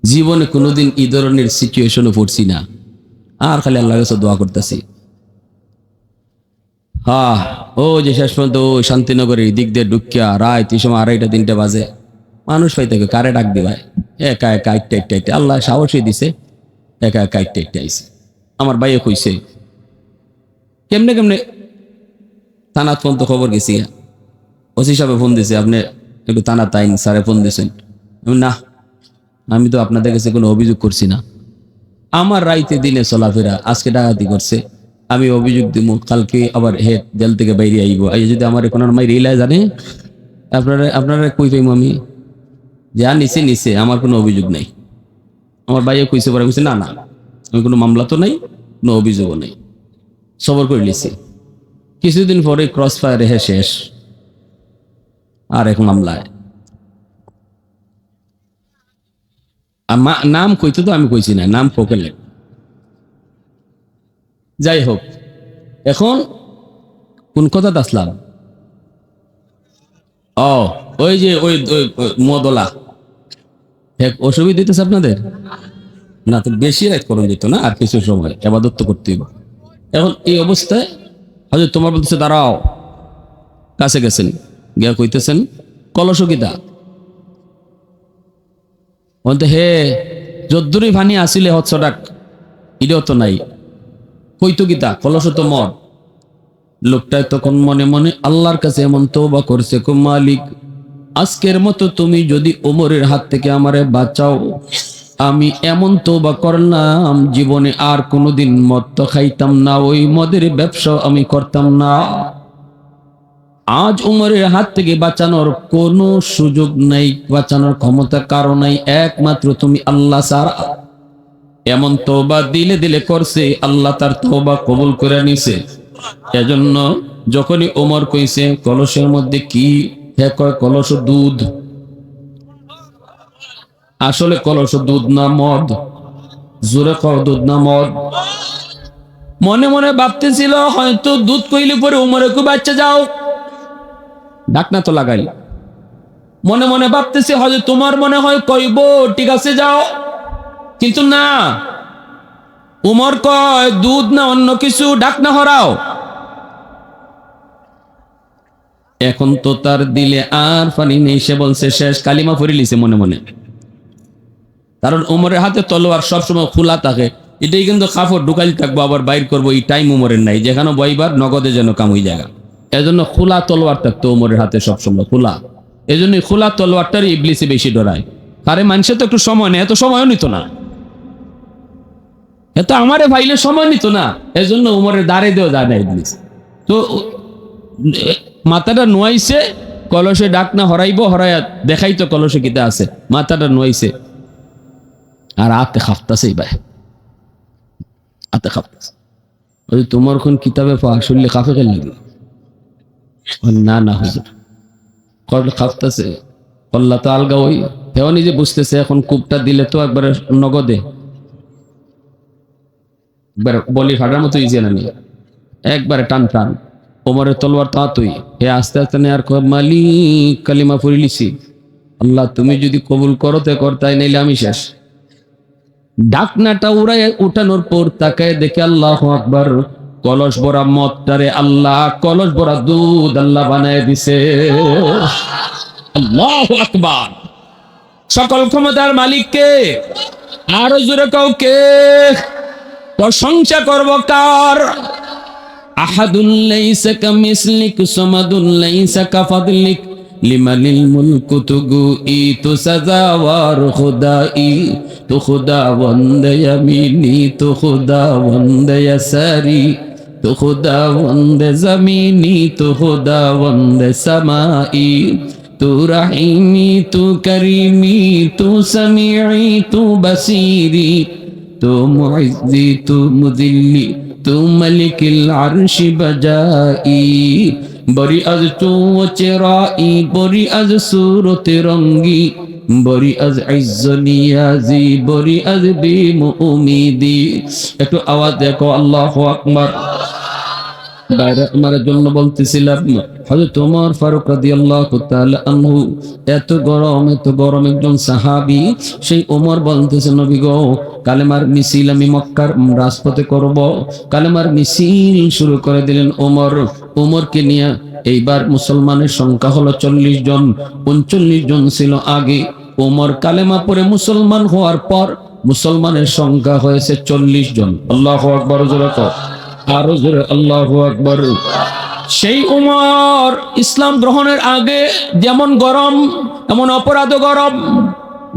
জীবনে কোনোদিন এই ধরনের সিচুয়েশনে পড়ছি না, আর খালি আল্লাহর কাছে দোয়া করতেছি। হ্যাঁ, ও যে শেষ পর্যন্ত ও শান্তিনগরের দিক দিয়ে ঢুকিয়া রাত এই সময় 2:30-3টা বাজে মানুষ পাইতে কারে ডাক দিবাই একা একা একটা আল্লাহ সাহসই দিছে। একা একা একটা আইছে। আমার ভাইয়ে কইছে কেমনে কেমনে থানাত ফোন তো খবর গেছি, ওসি সাহেব ফোন দিছে, আপনি একটু থানা তাইন স্যারে ফোন দিয়েছেন। না, আমি তো আপনাদের কাছে কোনো অভিযোগ করছি না। আমার রাইতে দিনে চলাফেরা, আজকে ডাকাতি করছে, আমি অভিযোগ দিব, কালকে আবার হে জেল থেকে বাইরে আইব। এই যদি আমার কোনো মাই রিলাই জানে আপনারা কই পাইম আমি? যা নিচে আমার কোনো অভিযোগ নাই। আমার ভাইয়ে কইছে, পরে কইছে না আমি কোনো মামলা তো নাই, কোনো অভিযোগও নেই, সবর করে নিছি। কিছুদিন পরে ক্রস ফায়ারে হে শেষ, আর এক মামলায় নাম কইতে তো আমি কইছি না, নাম ফোকেলে। যাই হোক, এখন কোন কথাতে আসলাম? ওই যে ওই মদলা অসুবিধা দিতেছে আপনাদের না? তো বেশি রাত করণ যেত না, আর কিছু সময় আবাদত করতে হইব। এখন এই অবস্থায় হয়তো তোমার বলতেছে দাঁড়াও, কাছে গেছেন গিয়া কইতেছেন কলসকিতা বলতে হে যদ্দুরি ভানি আসিলে হৎসডাক ইডেও তো নাই, কইতো গীতা কলস তো মদ। লোকটায় তখন মনে মনে আল্লাহর কাছে এমন তওবা করছে, কো মালিক আজকের মতো তুমি যদি ওমরের হাত থেকে আমারে বাঁচাও, আমি এমন তওবা করলাম জীবনে আর কোনোদিন মদ তো খাইতাম না, ওই মদের ব্যবসাও আমি করতাম না। আজ উমরের হাত থেকে বাঁচানোর কোনো সুযোগ নাই, বাঁচানোর ক্ষমতা কারো নাই, একমাত্র তুমি আল্লাহ ছাড়া। এমন তওবা দিলে দিলে করছে, আল্লাহ তার তওবা কবুল করে নিছে। এজন্য যখনই ওমর কইছে কলসের মধ্যে কি, হে কয় কলস দুধ। আসলে কলস দুধ না মদ? জোরে কয় দুধ না মদ? মনে মনে ভাবতেছিল হয়তো দুধ কইলে পরে ওমরে কো বাচ্চা যাও, ডাকনা তো লাগাইল। মনে মনে ভাবতেছে হয়তো তোমার মনে হয় কইব ঠিক আছে যাও, কিন্তু না, উমর কয় দুধ না অন্য কিছু, ডাকনা হরাও। এখন তো তার দিলে আর পানি নেই, সে বলছে শেষ, কালিমা পড়ে লিছে মনে মনে। কারণ উমরের হাতে তলোয়ার সবসময় খোলা থাকে, এটাই কিন্তু কাপড় ঢুকাইল থাকবো আবার বাইর করবো, এই টাইম উমরের নাই, যেখানে বইবার নগদে যেন কাম হয়ে জায়গা। এজন্য খোলা তলোয়ার থাকতো উমরের হাতে সবসময় খোলা। এজন্য খোলা তলোয়ারটারই ইবলিসে বেশি ডরায়। আরে মানুষে তো একটু সময় নেই, এত সময়ও নিত না, এত আমারে ভাইলে সময় নিত না, এজন্য উমরের দাঁড়ে দেওয়া যায় না ইবলিস। তো মাথাটা নোয়াইছে, কলসে ডাক না হরাইব, হরাইয়া দেখাইতো কলসে কিতা আছে, মাথাটা নোয়াইছে আর আতে খাফতাছে, ভাই আতে খাফতাছে। ওই তোমার কোন কিতাবে শুনলে কাফে খেললি না হুজুর, করলে খাফতাছে, কল্লা তো আলগা। ওই হেও নিজে বুঝতেছে এখন কূপটা দিলে তো একবারে নগদে, একবার বলি ফাটার মতো ইজি না, একবারে টান টান। ওমরের তলোয়ার তো তুই হে আস্তে আস্তে নেয়ার মালিক কালিমা পড়ে লিছি, আল্লাহ তুমি যদি কবুল করো তে করতাই, নাইলে আমি শেষ। ডাকনাটা উড়াই উঠানোর পর তাকায় দেখে আল্লাহু আকবার, কলস ভরা মদটারে আল্লাহ কলস ভরা দুধ আল্লাহ বানায় দিছে। আল্লাহু আকবার। সকল ক্ষমতার মালিককে, আরো জোরে কাউকে প্রশংসা করব কার? আহাদুল লাইসা কামিসলিক সামাদুল লাইসা কাফাদলিক লিমানিল মুলকু তুগুই তু সাজাওয়ার খুদাই তু খুদাবন্দ ইয়ামিনি তু খুদাবন্দ ইয়াসারি তু খুদাবন্দ জমিনি তু খুদাবন্দ সামাই তু রহিমি তু করিমি তু সামিঈ তু বসীরি তু মুইজ্জি তু মুযিল্লি তু মালিকিল আরশি বজাই বরি আজ তু চেরাই বরি আজ সুরত রঙ্গি বরি আজ ইজ্জনিয়াজি বরি আজ বিমুমিদি। একটু আওয়াজ দেখো, আল্লাহু আকবার। আমার জন্য বলতেছিলাম হযরত ওমর ফারুক রাদিয়াল্লাহু তাআলা আনহু এত গরম একজন সাহাবী। সেই ওমর বলতেছে, নবী গো, কালেমার মিছিল আমি মক্কার রাজপথে করব। কালেমার মিছিল শুরু করে দিলেন ওমরকে নিয়ে। এইবার মুসলমানের সংখ্যা হলো 40 জন, 39 জন ছিল আগে। ওমর কালেমা পড়ে মুসলমান হওয়ার পর মুসলমানের সংখ্যা হয়েছে 40 জন। আল্লাহু আকবার, জোরে কও, আরো জোরে আল্লাহু আকবার। সেই উমর ইসলাম গ্রহণের আগে যেমন গরম, এমন অপরাধ গরম,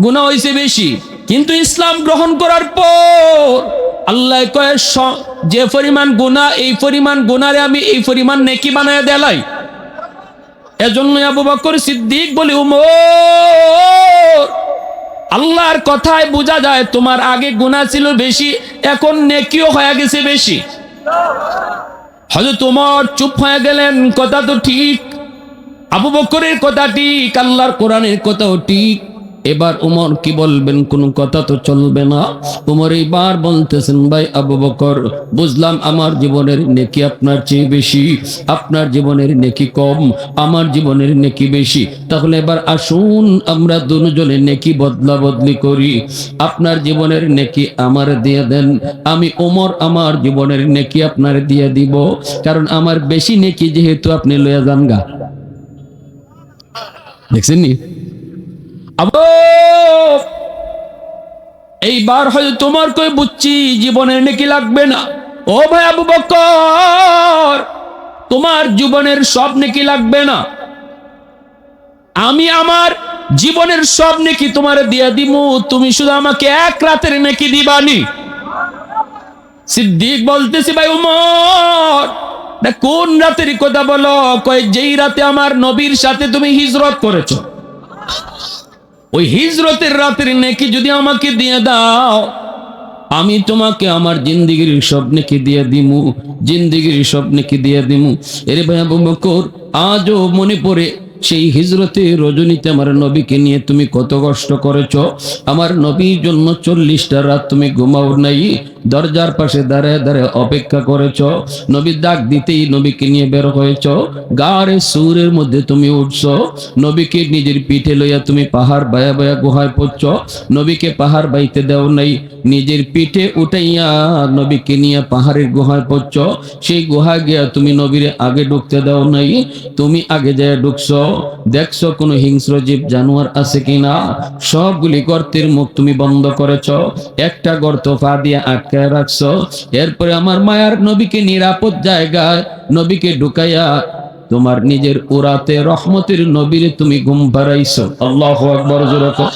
গুনাহ হয়েছে বেশি। কিন্তু ইসলাম গ্রহণ করার পর আল্লাহ কয়, যে পরিমাণ গুনাহ, এই পরিমাণ গুনারে আমি এই পরিমাণ নেকি বানায় দেলাই। এজন্য আবু বকর সিদ্দিক বলে, উমর, আল্লাহর কথায় বোঝা যায় তোমার আগে গুনাহ ছিল বেশি, এখন নেকিও হয়ে গেছে বেশি। হযরত ওমর চুপ হয়ে গেলেন। কথা তো ঠিক, আবু বকরের কথা ঠিক, আল্লাহর কোরআনের কথাও ঠিক। এবার ওমর কি বলবেন? কোন কথা তো চলবে না। ওমর এইবার বলতেছেন, ভাই আবু বকর, বুঝলাম আমার জীবনের নেকি আপনার চেয়ে বেশি, আপনার জীবনের নেকি কম, আমার জীবনের নেকি বেশি। তাহলে এবার আসুন আমরা দুজনে নেকি বদলা বদলি করি। আপনার জীবনের নেকি আমার দিয়ে দেন, আমি ওমর আমার জীবনের নেকি আপনার দিয়ে দিব, কারণ আমার বেশি নেকি যেহেতু আপনি লইয়া যান গা। দেখছেন নি? এইবার হয়তো তোমার কই বুঝছি জীবনের নেকি লাগবে না। ও ভাই আবু বকর, তোমার জীবনের সব নেকি লাগবে না, আমি আমার জীবনের সব নেকি তোমার দিয়ে দিমু, তুমি শুধু আমাকে এক রাতের নেকি দিবানি। সিদ্দিক বলতেছি, ভাই উমর, কোন রাতের কথা বলো? কয়, যেই রাতে আমার নবীর সাথে তুমি হিজরত করেছো, ওই হিজরতের রাতের নেকি যদি আমাকে দিয়ে দাও, আমি তোমাকে আমার জিন্দেগির সব নেকি দিয়ে দিমু, জিন্দেগির সব নেকি দিয়ে দিমু। এরে ভাই আবু বকর, আজও মনে পড়ে সেই হিজরতে রজনীতে আমার নবীকে নিয়ে তুমি কত কষ্ট করেছো। আমার নবীর জন্য 40টা রাত তুমি ঘুমাও নাই, দরজার পাশে দাঁড়ায় দাঁড়ায় অপেক্ষা করেছ। নবী ডাক দিতেই নবীকে নিয়ে বের হয়েছ। গাড়ে সুরের মধ্যে তুমি উঠছো, নবীকে নিজের পিঠে লইয়া তুমি পাহাড় বায়া বায়া গুহায় পড়ছ। নবীকে পাহাড় বাইতে দেও নাই, নিজের পিঠে উঠাইয়া নবীকে নিয়ে পাহাড়ের গুহায় পড়ছ। সেই গুহা গিয়া তুমি নবীর আগে ঢুকতে দাও নাই, তুমি আগে যায় ঢুকছো, দেখছো কোনো হিংস্র জীব জানোয়ার আছে কিনা। সবগুলি গর্তের মুখ তুমি বন্ধ করেছ, একটা গর্ত পা দিয়ে আটকায় রাখছো। এরপরে আমার মায়ার নবীকে নিরাপদ জায়গায় নবীকে ঢুকাইয়া তোমার নিজের উরাতে রহমতের নবীর তুমি ঘুম পাড়াইছো। আল্লাহু আকবার, জোরে কও।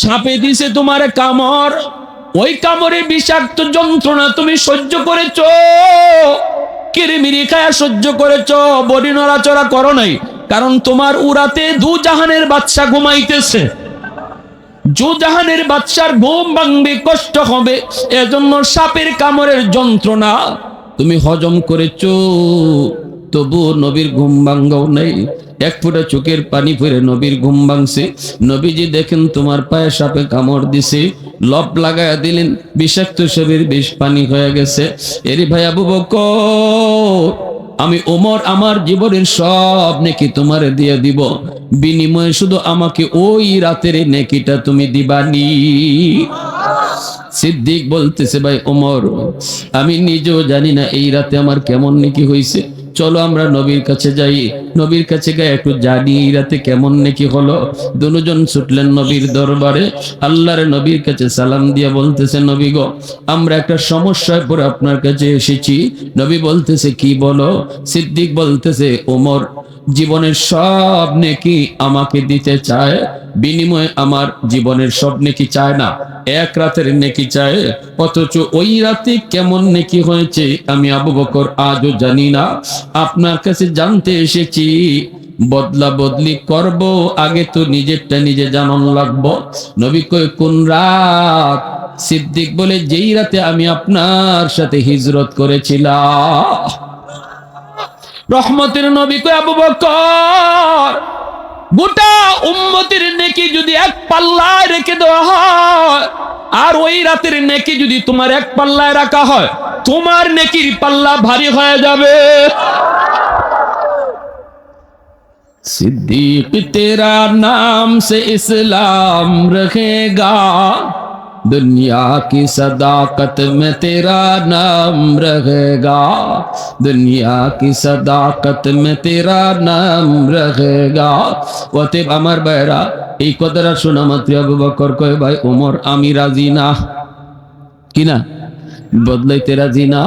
সাপে দিছে তোমার কামড়, ওই কামড়ে বিষাক্ত যন্ত্রণা তুমি সহ্য করেছো, কিরিমিরি খায়া সহ্য করেছো, বডি নড়াচড়া করো নাই, কারণ তোমার উরাতে দু জাহানের বাদশা ঘুমাইতেছে। জাহানের বাদশার ঘুম ভাঙবে, কষ্ট হবে, এজন্য সাপের কামড়ের যন্ত্রণা তুমি হজম করেছো, তবু নবীর ঘুম ভাঙ্গাও নাই। এক ফোঁটা চোখের পানি পড়ে নবীর ঘুম ভাঙছে। নবীজি দেখেন তোমার পায়ে সাপে কামড় দিছে, লব লাগায়া দিলেন, বিষাক্ত সাপের বিষ পানি হয়ে গেছে। এরি ভাই আবু বকর, আমি ওমর আমার জীবনের সব নেকি তোমারে দিয়ে দিব, বিনিময়ে শুধু আমাকে ওই রাতের নেকিটা তুমি দিবানি। সিদ্দিক বলতেছে, ভাই ওমর, আমি নিজেও জানি না এই রাতে আমার কেমন নেকি হয়েছে, চলো আমরা নবীর কাছে যাই, নবীর কাছে গিয়ে একটু জানি এই রাতে কেমন নেকি হলো। দুজন ছুটলেন নবীর দরবারে, আল্লাহর নবীর কাছে সালাম দিয়ে বলতেছে, নবী গো, আমরা একটা সমস্যায় পড়ে আপনার কাছে এসেছি। নবী বলতেছে, কি বলো? সিদ্দিক বলতেছে, ওমর, জীবনের সব নেকি আমাকে দিতে চায়, বিনিময়ে আমার জীবনের সব নেকি চায় না, এক রাতের নেকি চায়। অথচ ওই রাতে কেমন নেকি হয়েছে আমি আবু বকর আজও জানি না। আপনার কাছে জানতে এসেছি, বদলা বদলি করব, আগে তো নিজেরটা নিজে জানান লাগবো। নবী কয় কোন রাত? সিদ্দিক বলে যেই রাতে আমি আপনার সাথে হিজরত করেছিলাম। রহমতের নবী কয় আবু বকর, গোটা উম্মতের নেকি যদি এক পাল্লায় রেখে দেওয়া হয়, আর ওই রাতের নেকি যদি তোমার এক পাল্লায় রাখা হয়, তোমার নেকির পাল্লা ভারী হয়ে যাবে। सिद्दीक तेरा नाम से इस्लाम रहेगा, दुनिया की सदाकत में तेरा नाम रहेगा, दुनिया की सदाकत में तेरा नाम रहेगा। অতএব আমার ভাইরা, এই কথাটা শোনা মাত্র আবু বকর কয় ভাই ওমর আমি রাজি না। কি না? বদলাইতে রাজি না।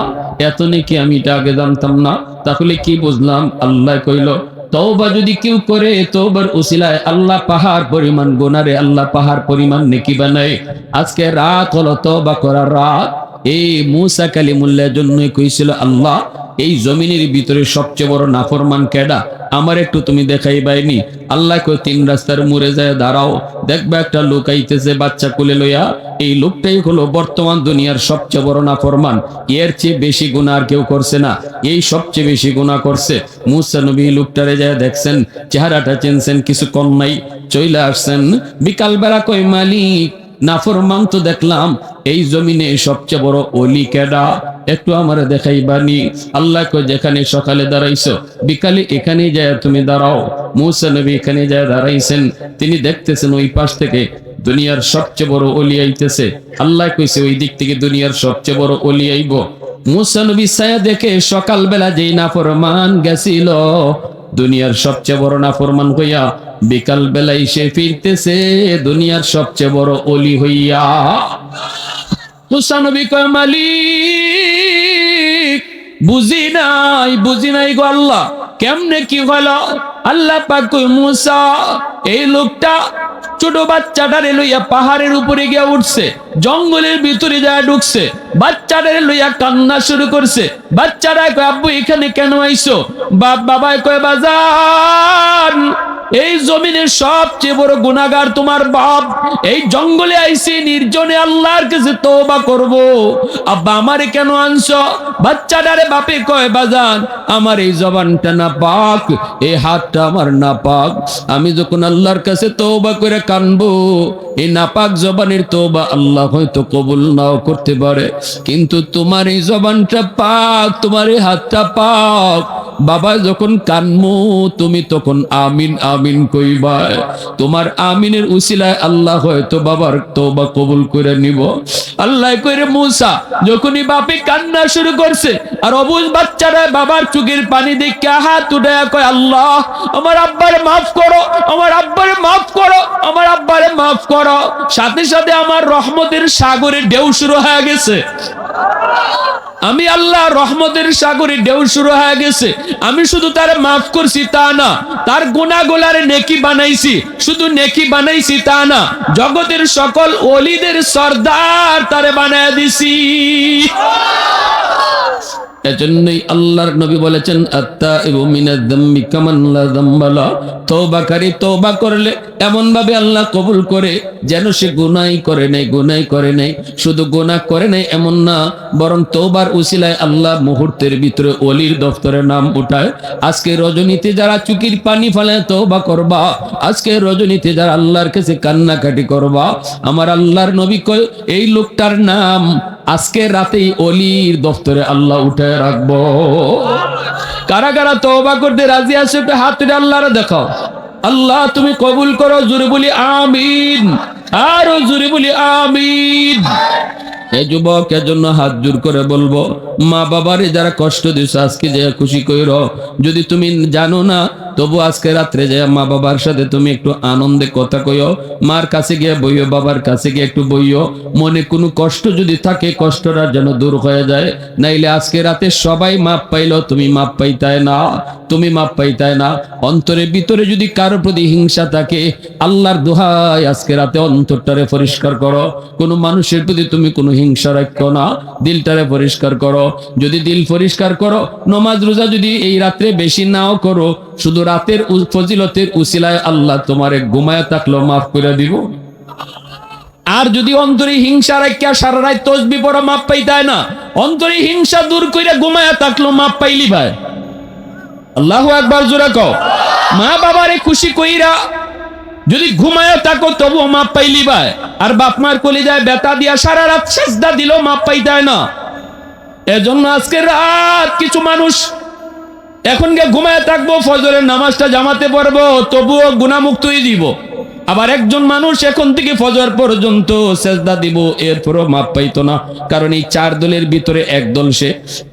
এত নাকি আমি এটা আগে জানতাম না। তাহলে কি বুঝলাম? আল্লাহ কইল তওবা যদি কেউ করে, তওবার উসিলায় আল্লাহ পাহাড় পরিমাণ গুনারে আল্লাহ পাহাড় পরিমাণ নেকি বানায়। আজকে রাত হলো তওবা করার রাত। এই মুসা কালিমুল্লাহর জন্যই কইছিল আল্লাহ এই জমিনের ভিতরে সবচেয়ে বড় নাফরমান কেডা, আমার একটু তুমি দেখাইবাইনি। আল্লাহ কই তিন রাস্তার মোড়ে যায় দাঁড়াও, দেখবা একটা লোক আইতেছে বাচ্চা কোলে লইয়া, এই লোকটাই হলো বর্তমান দুনিয়ার সবচেয়ে বড় নাফরমান। এর চেয়ে বেশি গুনাহ আর কেউ করছে না, এই সবচেয়ে বেশি গুনাহ করছে। মুসা নবী লোকটারে যায় দেখছেন, চেহারাটা চিনছেন, কিছু কম নাই, চইলা আসছেন। বিকাল বেলা কই মালিক নাফরমান তো দেখলাম, এই জমিনে সবচেয়ে বড় ওলি কেডা, একটু আমার দেখাইবানি। আল্লাহ কই যেখানে সকালে দাঁড়াইছো, বিকালে এখানে যায় তুমি দাঁড়াও। মুসা নবী এখানে যায় দাঁড়াইছেন, তিনি দেখতেছেন ওই পাশ থেকে দুনিয়ার সবচেয়ে বড় ওলি আইতেছে। আল্লাহ কইছে ওই দিক থেকে দুনিয়ার সবচেয়ে বড় ওলি আইব। মুসা নবী ছায়া দেখে সকালবেলা যেই নাফরমান গেছিল, দুনিয়ার সবচেয়ে বড় নাফরমান হইয়া বিকাল বেলায় সে ফিরতেছে দুনিয়ার সবচেয়ে বড় ওলি হইয়া। মুসা নবী কয় মালিক বুঝি নাই গো আল্লাহ, কেমনে কি হলো? আল্লাহ পাক কই মুসা এই লোকটা ছোট বাচ্চাটারে লইয়া পাহাড়ের উপরে গিয়া উঠছে, জঙ্গলের ভিতরে যায় ঢুকছে, বাচ্চাটারে লইয়া কান্না শুরু করছে। বাচ্চারা কয় আব্বু এখানে কেন আইছো? বাবাই কয় বাজান এই জমিনের সবচেয়ে বড় গুনাহগার তোমার বাপ, এই জঙ্গলে আইছি নির্জনে আল্লাহর কাছে তওবা করব, আব্বা আমারে কেন আনছো? বাচ্চাটারে বাপে কয় বাজান আমার এই জবানটা না পাক, এই হাতটা আমার না পাক, আমি যখন আল্লাহর কাছে তওবা করে কানবো, এই নাপাক জবানের তওবা আল্লাহ হয়তো কবুল নাও করতে পারে, কিন্তু তোমার এই জবানটা পাক, তোমার এই হাতটা পাক। বাবা যখন কানমু তুমি তখন আমিন আমিন কইবা, তোমার আমিনের উসিলায় আল্লাহ হয়তো বাবার তওবা কবুল করে নিব। আল্লাহ কইরে মুসা যখনই বাপে কান্না শুরু করছে, আর অবুঝ বাচ্চারা বাবার চোখের পানি দেখে হাত উঠায়া কয় আল্লাহ আমার আব্বারে মাফ করো, আমার আব্বারে মাফ করো, আমার আব্বারে মাফ করো, সাথে সাথে আমার রহমতের সাগরে ঢেউ শুরু হয়ে গেছে। আমি আল্লাহ রহমতের সাগরে ঢেউ শুরু হয়ে গেছে। আমি শুধু তারে মাফ করছি তা না, তার গুনাহগুলারে নেকি বানাইছি। শুধু নেকি বানাইছি তা না, জগতের সকল ওলিদের সর্দার তারে বানায় দিছি। এজন্যই আল্লাহর নবী বলেছেন আত্তাইবু মিনাজ যামবি কামান লা যামবা লা, তওবাকারী তওবা করলে এমন ভাবে আল্লাহ কবুল করে যেন সে গুনাহই করে নাই। শুধু গুনাহ করে নাই এমন না, বরং তওবার উসিলায় আল্লাহ মুহূর্তের ভিতরে ওলির দফতরে নাম উঠায়। আজকে রজনীতে যারা চুকির পানি ফেলে তওবা করবা, আজকে রজনীতে যারা আল্লাহর কাছে কান্নাকাটি করবা, আমার আল্লাহর নবী কয় এই লোকটার নাম আজকে রাতেই ওলির দফতরে আল্লাহ উঠায় রাখবো। কারা কারা তওবা করতে রাজি আছে একটু হাত তুলে আল্লাহরে দেখাও। আল্লাহ তুমি কবুল করো, জোরে বলি আমিন, আরো জোরে বলি আমিন। এই যুবক এজন্য হাত জোর করে বলবো, মা বাবারে যারা কষ্ট দিছো আজকে যে খুশি কইরো। যদি তুমি জানো না তবু আজকে রাত্রে যে মা বাবার সাথে তুমি একটু আনন্দে কথা কইও, মার কাছে গিয়ে বইও, বাবার কাছে গিয়ে একটু বইও। মনে কোনো কষ্ট যদি থাকে কষ্টটা যেন দূর হয়ে যায়, নাইলে আজকে রাতে সবাই মাপ পাইলো, তুমি মাপ পাইতাই না, তুমি মাপ পাইতাই না। অন্তরের ভিতরে যদি কারোর প্রতি হিংসা থাকে, আল্লাহর দোহাই আজকে রাতে অন্তরটারে পরিষ্কার করো। কোনো মানুষের প্রতি তুমি কোনো হিংসা রাখো না, দিলটারে পরিষ্কার করো। যদি দিল পরিষ্কার করো, নমাজ রোজা যদি এই রাত্রে বেশি নাও করো, শুধু রাতের ফজিলতের উসিলায় আল্লাহ তোমারে ঘুমায় থাকলেও মাফ করে দিব। আর যদি অন্তরে হিংসা রাখিয়া সারা রাত তসবিহ পড়া মাপ পাইতায় না, অন্তরে হিংসা দূর কইরা ঘুমায়া থাকলো মাপ পাইলি ভাই। আল্লাহু আকবার জোরে কও। মা বাবারে খুশি কইরা যদি ঘুমায়া থাকো তবুও মাপ পাইলি ভাই। আর বাপ মার কলিজায় ব্যথা দিয়া সারা রাত সেজদা দিলেও মাপ পাইতায় না। এজন্য আজকে রাত কিছু মানুষ এখন গিয়ে ঘুমায় থাকবো, ফজরের নামাজটা জামাতে পড়বো, তবুও গুনাহমুক্ত হয়ে দিব। আবার একজন মানুষ এখন থেকে ফজর পর্যন্ত সেজদা দিব, এরপরও মাপ পাইতো না, কারণ এই চার দলের ভিতরে এক দল সে।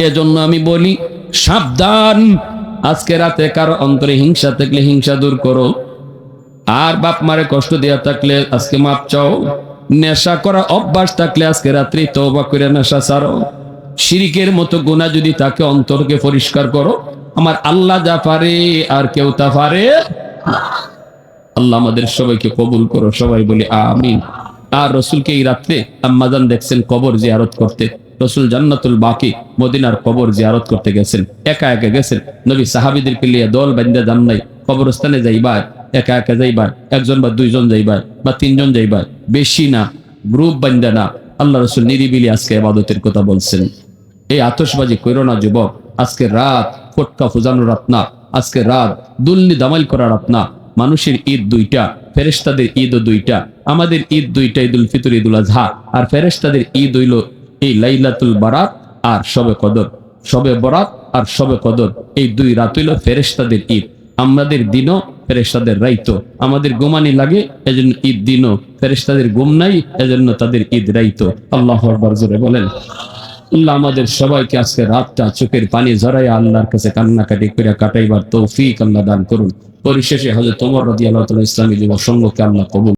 এজন্য আমি বলি সাবধান, আজকে রাতে কারো অন্তরে হিংসা থাকলে হিংসা দূর করো। আর বাপ মারে কষ্ট দেয়া থাকলে আজকে মাপ চাও। নেশা করা অভ্যাস থাকলে আজকে রাত্রি তওবা করে নেশা ছাড়ো। শিরিকের মতো গুনাহ যদি থাকে অন্তরকে পরিষ্কার করো। আমার আল্লাহ যা পারে আর কেউ তা পারে না। আল্লাহ আমাদের সবাইকে কবুল করো, সবাই বলি আমিন। আর রসুলকে এই রাত্রে আম্মাজান দেখছেন কবর জিয়ারত করতে। রসুল জান্নাতুল বাকি মদিনার কবর জিয়ারত করতে গেছেন, একা একা গেছেন। নবী সাহাবীদেরকে নিয়ে দল বান্ধা যান নাই। কবরস্থানে যাইবা একা একা যাইবা, একজন বা দুইজন যাইবা বা তিনজন যাইবা, বেশি না, গ্রুপ বান্ধা না। আল্লাহ রসুল নিরিবিলি আজকে ইবাদতের কথা বলছেন। এই আতশবাজি কইরো না যুবক। আজকে রাত ফটকা ফুজানোর রাত না, আজকে রাত দুলনি দামাইল করার রাত না। মানুষের ঈদ দুইটা, ফেরেশতাদের ঈদও দুইটা। আমাদের ঈদ দুইটা, ঈদুল ফিতর, ঈদুল আজহা। আর ফেরেশতাদের ঈদ হইল এই লাইলাতুল বারাত আর শবে কদর। শবে বরাত আর শবে কদর, এই দুই রাত হইল ফেরেশতাদের ঈদ। আমাদের দিনও ফেরেশতাদের রাইতো। আমাদের ঘুমানি লাগে এজন্য ঈদ দিনও, ফেরেশতাদের ঘুম নাই এজন্য তাদের ঈদ রাইতো। আল্লাহু আকবার জোরে বলেন। আল্লাহ আমাদের সবাইকে আজকে রাতটা চোখের পানি ঝরাইয়া আল্লাহর কাছে কান্নাকাটি করে কাটাইবার তৌফিক আল্লাহ দান করুন। পরিশেষে হযরত ওমর রাদিয়াল্লাহু তাআলা ইসলামী যুব সংঘকে আল্লাহ কবুল